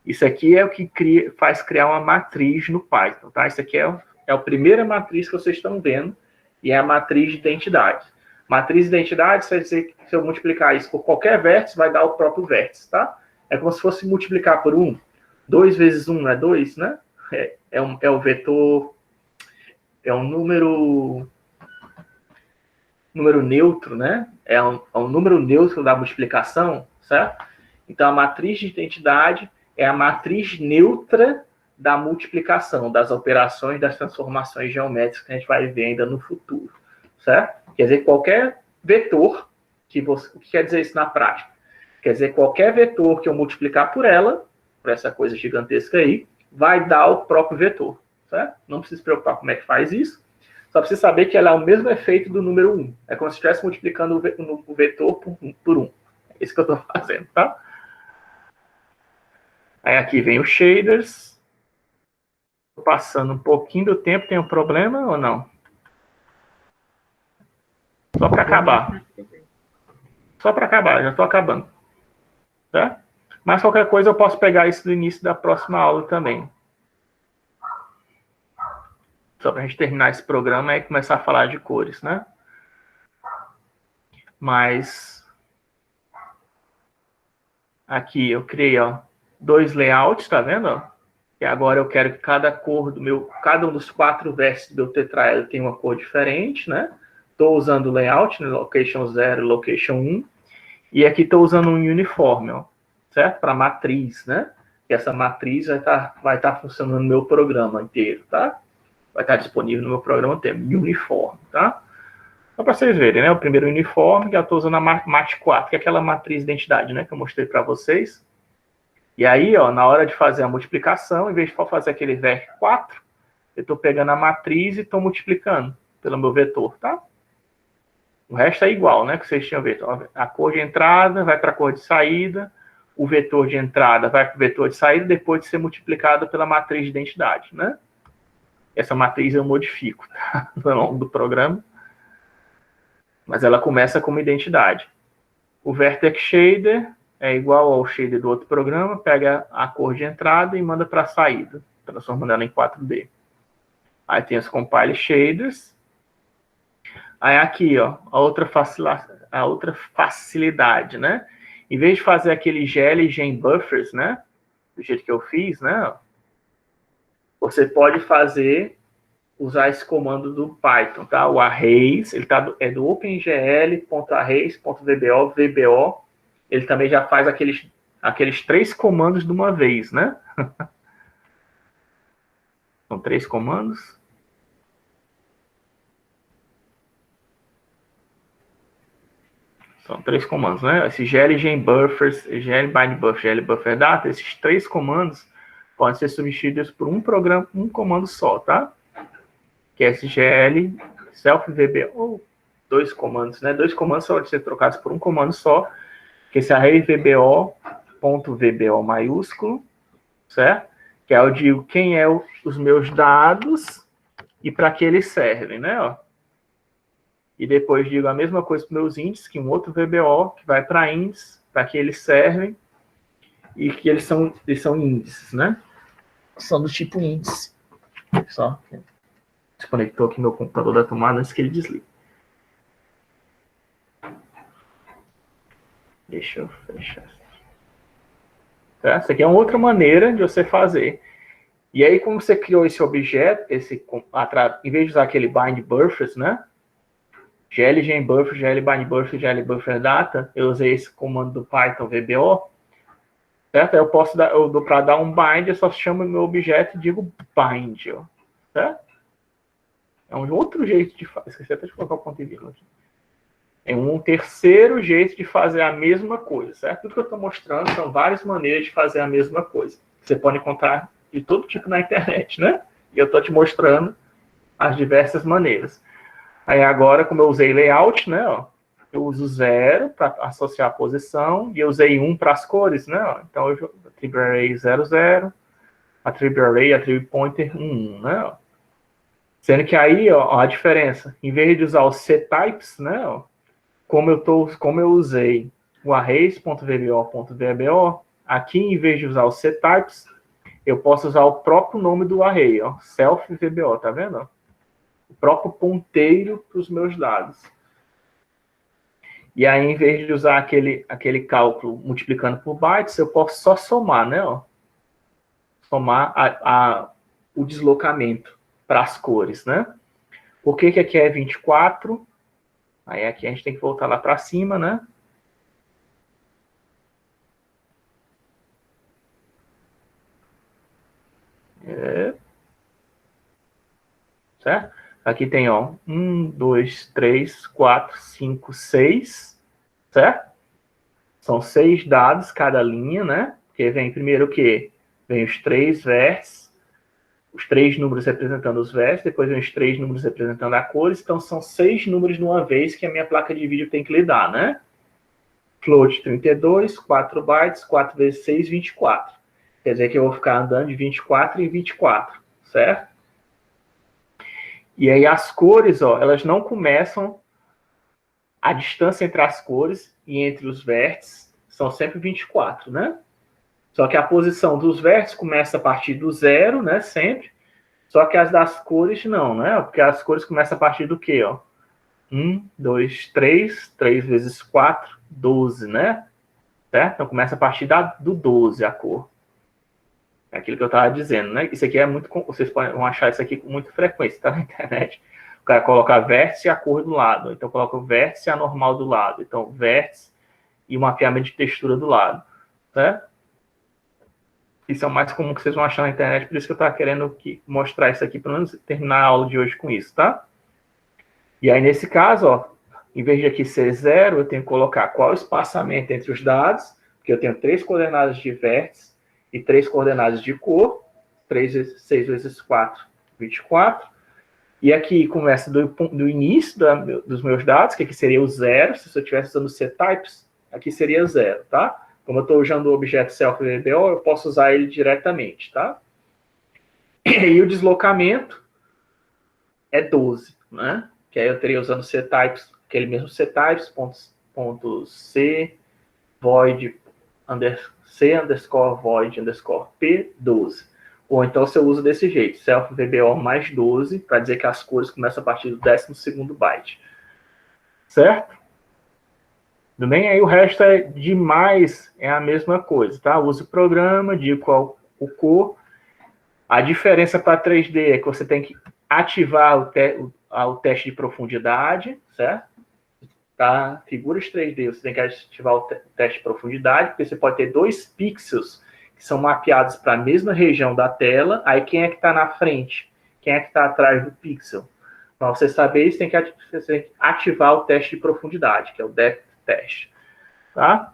Isso aqui é o que faz criar uma matriz no Python, tá? Isso aqui é a primeira matriz que vocês estão vendo, e é a matriz de identidade. Matriz de identidade, quer dizer que se eu multiplicar isso por qualquer vértice, vai dar o próprio vértice, tá? É como se fosse multiplicar por 1. 2 vezes 1 é 2, né? É o vetor... É um número neutro, né? É um número neutro da multiplicação, certo? Então, a matriz de identidade é a matriz neutra da multiplicação, das operações, das transformações geométricas que a gente vai ver ainda no futuro, certo? Quer dizer, qualquer vetor, o que quer dizer isso na prática? Quer dizer, qualquer vetor que eu multiplicar por ela, por essa coisa gigantesca aí, vai dar o próprio vetor, certo? Não precisa se preocupar como é que faz isso, só precisa saber que ela é o mesmo efeito do número 1. É como se estivesse multiplicando o vetor por 1. É isso que eu estou fazendo, tá? Aí aqui vem os shaders. Tô passando um pouquinho do tempo, tem um problema ou não? Só para acabar. Só para acabar, já estou acabando. Tá? Mas qualquer coisa eu posso pegar isso no início da próxima aula também. Só para a gente terminar esse programa e começar a falar de cores, né? Mas aqui eu criei, ó, 2 layouts, tá vendo? Ó? E agora eu quero que cada um dos 4 vértices do meu tetraedro tenha uma cor diferente, né? Estou usando o layout, né? Location 0 e Location 1. E aqui estou usando um uniforme, ó, certo? Para matriz, né? E essa matriz vai estar funcionando no meu programa inteiro, tá? Vai estar disponível no meu programa inteiro, uniforme, tá? Só para vocês verem, né? O primeiro uniforme, que eu estou usando a MAT4, que é aquela matriz de identidade, né? Que eu mostrei para vocês. E aí, ó, na hora de fazer a multiplicação, em vez de fazer aquele VER4, eu estou pegando a matriz e estou multiplicando pelo meu vetor, tá? O resto é igual, né? Que vocês tinham visto. A cor de entrada vai para a cor de saída, o vetor de entrada vai para o vetor de saída, depois de ser multiplicado pela matriz de identidade, né? Essa matriz eu modifico, tá? Ao longo do programa. Mas ela começa como identidade. O Vertex Shader é igual ao shader do outro programa, pega a cor de entrada e manda para a saída, transformando ela em 4D. Aí tem os Compile Shaders. Aí aqui, ó, a outra facilidade, né? Em vez de fazer aquele GL e Gen Buffers, né? Do jeito que eu fiz, né? Você pode usar esse comando do Python, tá? O arrays, ele é do opengl.arrays.vbo, VBO. Ele também já faz aqueles 3 comandos de uma vez, né? São 3 comandos. São 3 comandos, né? Esse GL Gen Buffers, GL Bind Buffer, GL Buffer Data, esses 3 comandos podem ser substituídos por um comando só, tá? Que é esse GL Self VBO, ou 2 comandos, né? 2 comandos podem ser trocados por um comando só, que é esse array VBO.VBO maiúsculo, certo? Que é eu digo quem é os meus dados e para que eles servem, né? Ó. E depois digo a mesma coisa para meus índices, que um outro VBO que vai para índices, para que eles servem e que eles são índices, né? São do tipo índice. Só desconectou aqui meu computador da tomada antes que ele desligue. Deixa eu fechar. Tá? Essa aqui é uma outra maneira de você fazer. E aí, como você criou esse objeto, em vez de usar aquele bind buffers, né? GL Gen Buffer, GL Bind Buffer, GL Buffer Data, eu usei esse comando do Python VBO, certo? Eu posso para dar um bind, eu só chamo o meu objeto e digo bind, ó, certo? É um outro jeito de fazer. Esqueci até de colocar o ponto e vírgula aqui. É um terceiro jeito de fazer a mesma coisa, certo? Tudo que eu estou mostrando são várias maneiras de fazer a mesma coisa. Você pode encontrar de todo tipo na internet, né? E eu estou te mostrando as diversas maneiras. Aí agora, como eu usei layout, né, ó, eu uso 0 para associar a posição, e eu usei 1 para as cores, né, ó, então eu attribute array 00, attribute array, attribute pointer 1, né, ó. Sendo que aí, ó, a diferença, em vez de usar os ctypes, né, ó, como eu usei o arrays.vbo.vbo, aqui em vez de usar os ctypes, eu posso usar o próprio nome do array, ó, self-vbo, tá vendo? O próprio ponteiro para os meus dados. E aí, em vez de usar aquele cálculo multiplicando por bytes, eu posso só somar, né? Ó, somar o deslocamento para as cores, né? Por que aqui é 24? Aí aqui a gente tem que voltar lá para cima, né? Certo? Aqui tem, ó, 1, 2, 3, 4, 5, 6, certo? São 6 dados cada linha, né? Porque vem primeiro o quê? Vem os 3 vértices, os 3 números representando os vértices, depois vem os 3 números representando a cores, então são 6 números de uma vez que a minha placa de vídeo tem que lidar, né? Float 32, 4 bytes, 4 vezes 6, 24. Quer dizer que eu vou ficar andando de 24 em 24, certo? E aí as cores, ó, elas não começam, a distância entre as cores e entre os vértices são sempre 24, né? Só que a posição dos vértices começa a partir do 0, né, sempre. Só que as das cores não, né? Porque as cores começam a partir do quê, ó? 1, 2, 3, 3 vezes 4, 12, né? Certo? Então começa a partir do 12 a cor. É aquilo que eu estava dizendo, né? Isso aqui é muito... Vocês vão achar isso aqui com muita frequência, tá? Na internet. O cara coloca vértice e a cor do lado. Então coloca o vértice e a normal do lado. Então vértice e o mapeamento de textura do lado. Certo? Isso é o mais comum que vocês vão achar na internet. Por isso que eu estava querendo mostrar isso aqui, pelo menos terminar a aula de hoje com isso, tá? E aí, nesse caso, ó, em vez de aqui ser 0, eu tenho que colocar qual o espaçamento entre os dados, porque eu tenho 3 coordenadas de vértice e 3 coordenadas de cor, 6 vezes 4, 24. E aqui começa do início dos meus dados, que aqui seria o 0, se eu estivesse usando ctypes, aqui seria 0, tá? Como eu estou usando o objeto self-VBO, eu posso usar ele diretamente, tá? E o deslocamento é 12, né? Que aí eu teria usando ctypes, aquele mesmo ctypes, .c, void, c underscore void underscore p, 12. Ou então você usa desse jeito, self-VBO mais 12, para dizer que as cores começam a partir do 12º byte. Certo? Tudo bem? Aí o resto é demais, é a mesma coisa, tá? Use o programa, diga qual o cor. A diferença para 3D é que você tem que ativar o teste de profundidade, certo? Tá? Figuras 3D, você tem que ativar o teste de profundidade, porque você pode ter 2 pixels que são mapeados para a mesma região da tela, aí quem é que está na frente? Quem é que está atrás do pixel? Para você saber isso, você tem que ativar o teste de profundidade, que é o depth teste. Tá?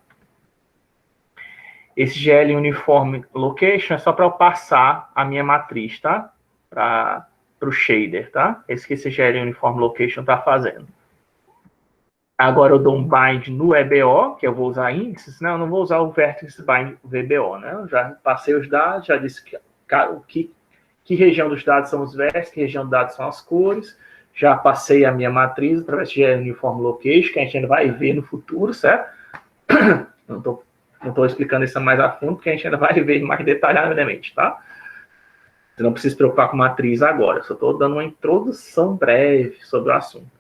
Esse GL Uniform Location é só para eu passar a minha matriz, tá? Para o shader, tá? Esse que esse GL Uniform Location está fazendo. Agora eu dou um bind no EBO, que eu vou usar índices, né? Eu não vou usar o vertex bind VBO, né? Eu já passei os dados, já disse que região dos dados são os vértices, que região dos dados são as cores, já passei a minha matriz através de Uniform Location, que a gente ainda vai ver no futuro, certo? Não estou explicando isso mais a fundo, porque a gente ainda vai ver mais detalhadamente, tá? Você não precisa se preocupar com matriz agora, só estou dando uma introdução breve sobre o assunto.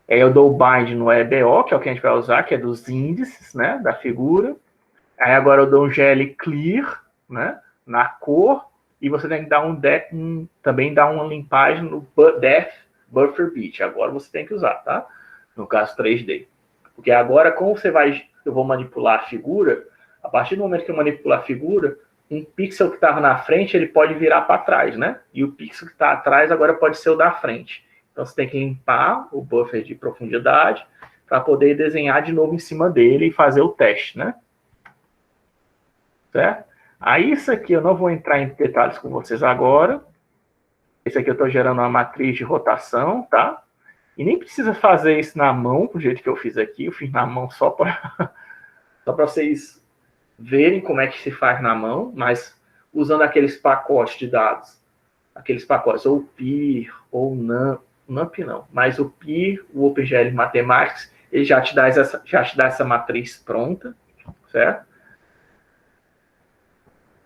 Aí eu dou o bind no EBO, que é o que a gente vai usar, que é dos índices, né, da figura. Aí agora eu dou um GL clear, né, na cor, e você tem que dar também dar uma limpagem no depth buffer bit. Agora você tem que usar, tá? No caso 3D. Porque agora, como eu vou manipular a figura, a partir do momento que eu manipular a figura, um pixel que estava na frente, ele pode virar para trás, né? E o pixel que está atrás agora pode ser o da frente. Então, você tem que limpar o buffer de profundidade para poder desenhar de novo em cima dele e fazer o teste, né? Certo? Aí, isso aqui eu não vou entrar em detalhes com vocês agora, Esse aqui eu estou gerando uma matriz de rotação, tá? E nem precisa fazer isso na mão, do jeito que eu fiz aqui. Eu fiz na mão só para vocês verem como é que se faz na mão, mas usando aqueles pacotes de dados. Aqueles pacotes, ou PIR, ou NumPy não, mas o PIR, o OpenGL Mathematics, ele já te dá essa matriz pronta, certo?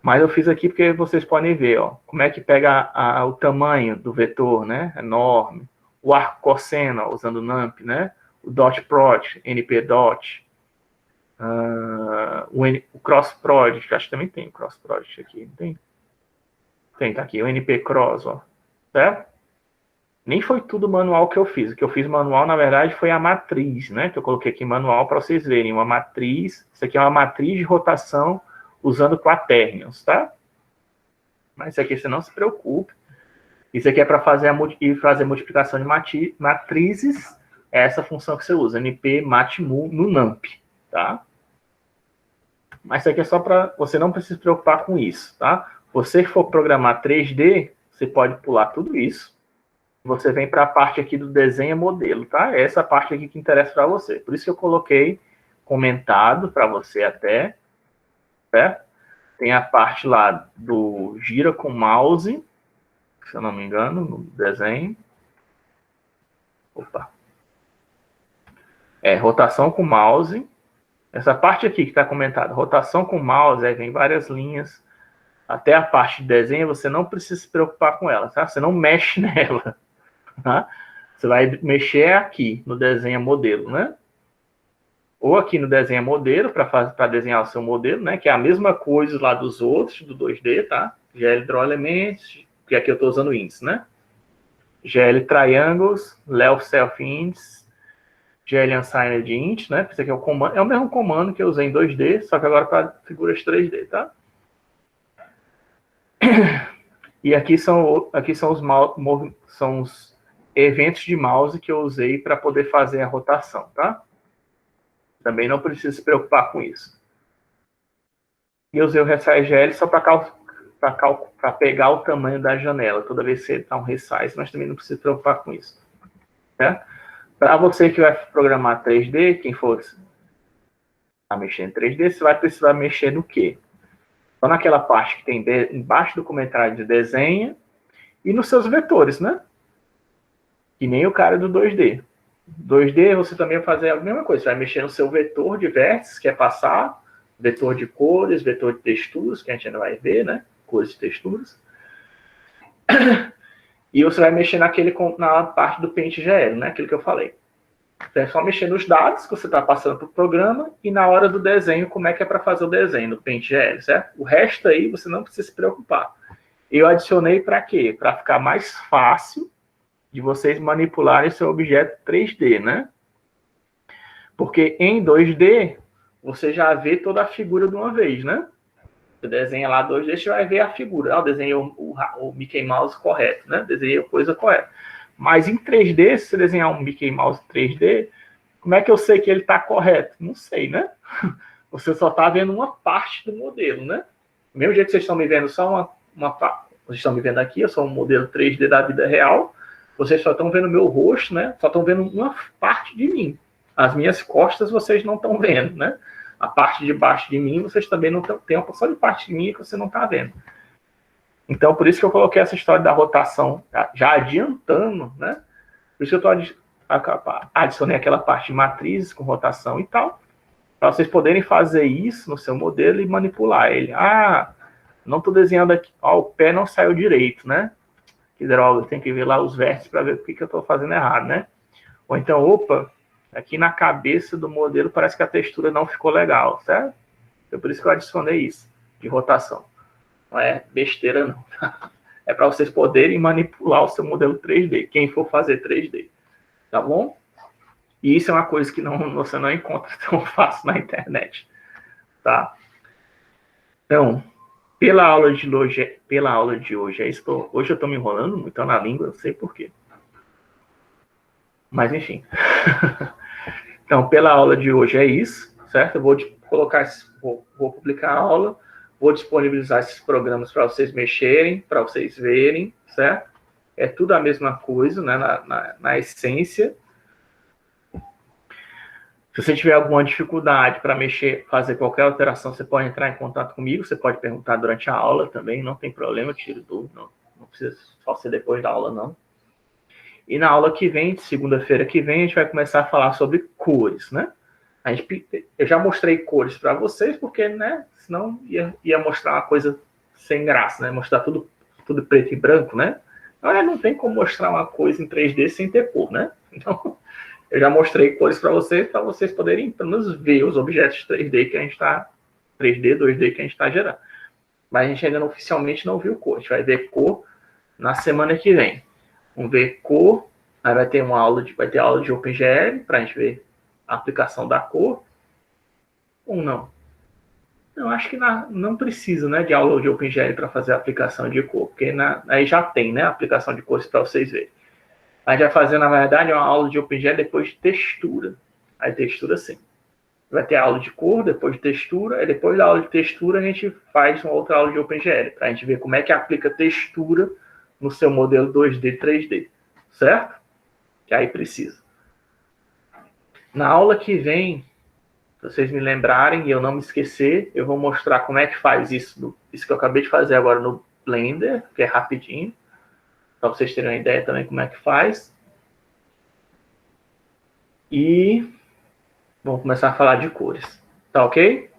Mas eu fiz aqui porque vocês podem ver, ó, como é que pega o tamanho do vetor, né? Enorme. O arco cosseno, usando o NumPy, né? O dot product, NP dot. O cross product, acho que também tem cross product aqui, não tem? Tem, tá aqui, o NP cross, ó. Certo? Nem foi tudo manual que eu fiz. O que eu fiz manual, na verdade, foi a matriz, né? Que eu coloquei aqui manual para vocês verem. Uma matriz, isso aqui é uma matriz de rotação usando quaternions, tá? Mas isso aqui você não se preocupe. Isso aqui é para fazer multiplicação de matrizes. É essa função que você usa, np matmu no NumPy, tá? Mas isso aqui é só para você não precisa se preocupar com isso, tá? Você que for programar 3D, você pode pular tudo isso. Você vem para a parte aqui do desenho modelo, tá? É essa parte aqui que interessa para você. Por isso que eu coloquei comentado para você até, certo? Tem a parte lá do gira com mouse, se eu não me engano, no desenho. Opa. Rotação com mouse. Essa parte aqui que está comentada, rotação com mouse, aí vem várias linhas. Até a parte de desenho, você não precisa se preocupar com ela, tá? Você não mexe nela, tá? Você vai mexer aqui no desenho modelo, né? Ou aqui no desenho modelo, para desenhar o seu modelo, né? Que é a mesma coisa lá dos outros, do 2D, tá? GL Draw Elements, que aqui eu estou usando índice, né? GL Triangles, Left Self Índice, GL Unsigned Int, né? Esse aqui é o comando, é o mesmo comando que eu usei em 2D, só que agora para figuras 3D, tá? E aqui são os eventos de mouse que eu usei para poder fazer a rotação, tá? Também não precisa se preocupar com isso. E eu usei o resize só para pegar o tamanho da janela. Toda vez que você dá um resize, mas também não precisa se preocupar com isso. Né? Para você que vai programar 3D, quem for mexer em 3D, você vai precisar mexer no quê? Só naquela parte que tem embaixo do comentário de desenho e nos seus vetores, né? Que nem o cara do 2D. 2D você também vai fazer a mesma coisa. Você vai mexer no seu vetor de vértices, que é passar, vetor de cores, vetor de texturas, que a gente ainda vai ver, né? Cores e texturas. E você vai mexer na parte do Paint GL, né? Aquilo que eu falei. Então é só mexer nos dados que você está passando para o programa e na hora do desenho, como é que é para fazer o desenho no Paint GL, certo? O resto aí você não precisa se preocupar. Eu adicionei para quê? Para ficar mais fácil de vocês manipularem seu objeto 3D, né? Porque em 2D, você já vê toda a figura de uma vez, né? Você desenha lá 2D, você vai ver a figura. Eu desenhei o Mickey Mouse correto, né? Desenhei a coisa correta. Mas em 3D, se você desenhar um Mickey Mouse 3D, como é que eu sei que ele está correto? Não sei, né? Você só está vendo uma parte do modelo, né? Do mesmo jeito que vocês estão me vendo só uma parte. Vocês estão me vendo aqui, eu sou um modelo 3D da vida real. Vocês só estão vendo meu rosto, né? Só estão vendo uma parte de mim. As minhas costas vocês não estão vendo, né? A parte de baixo de mim, vocês também não tem uma porção de parte de mim que você não está vendo. Então, por isso que eu coloquei essa história da rotação, já adiantando, né? Por isso que eu adicionei aquela parte de matrizes com rotação e tal, para vocês poderem fazer isso no seu modelo e manipular ele. Ah, não estou desenhando aqui, ó, o pé não saiu direito, né? Que droga, tem que ver lá os vértices para ver o que eu estou fazendo errado, né? Ou então, opa, aqui na cabeça do modelo parece que a textura não ficou legal, certo? Então, por isso que eu adicionei isso, de rotação. Não é besteira, não. É para vocês poderem manipular o seu modelo 3D, quem for fazer 3D. Tá bom? E isso é uma coisa que você não encontra tão fácil na internet. Tá? Então, pela aula de hoje, hoje eu estou me enrolando muito na língua, não sei porquê. Mas, enfim. Então, pela aula de hoje é isso, certo? Eu vou publicar a aula, vou disponibilizar esses programas para vocês mexerem, para vocês verem, certo? é tudo a mesma coisa, né, na essência. Se você tiver alguma dificuldade para mexer, fazer qualquer alteração, você pode entrar em contato comigo, você pode perguntar durante a aula também, não tem problema, eu tiro dúvida, não precisa só ser depois da aula, não. E na aula que vem, segunda-feira que vem, a gente vai começar a falar sobre cores, né? Eu já mostrei cores para vocês, porque, né, senão ia mostrar uma coisa sem graça, né? Mostrar tudo preto e branco, né? Olha, não tem como mostrar uma coisa em 3D sem ter cor, né? Então, eu já mostrei cores para vocês poderem, pelo menos, ver os objetos 3D que a gente está, 3D, 2D que a gente está gerando. Mas a gente ainda não, oficialmente não viu cor. A gente vai ver cor na semana que vem. Vamos ver cor, aí vai ter aula de OpenGL para a gente ver a aplicação da cor. Ou não? Eu acho que não precisa, né, de aula de OpenGL para fazer a aplicação de cor, porque aí já tem, né, a aplicação de cores para vocês verem. A gente vai fazer, na verdade, uma aula de OpenGL depois de textura. Aí textura sim. Vai ter aula de cor, depois de textura, e depois da aula de textura a gente faz uma outra aula de OpenGL, para a gente ver como é que aplica textura no seu modelo 2D, 3D. Certo? Que aí precisa. Na aula que vem, se vocês me lembrarem e eu não me esquecer, eu vou mostrar como é que faz isso que eu acabei de fazer agora no Blender, que é rapidinho, para vocês terem uma ideia também como é que faz. E vamos começar a falar de cores. Tá ok?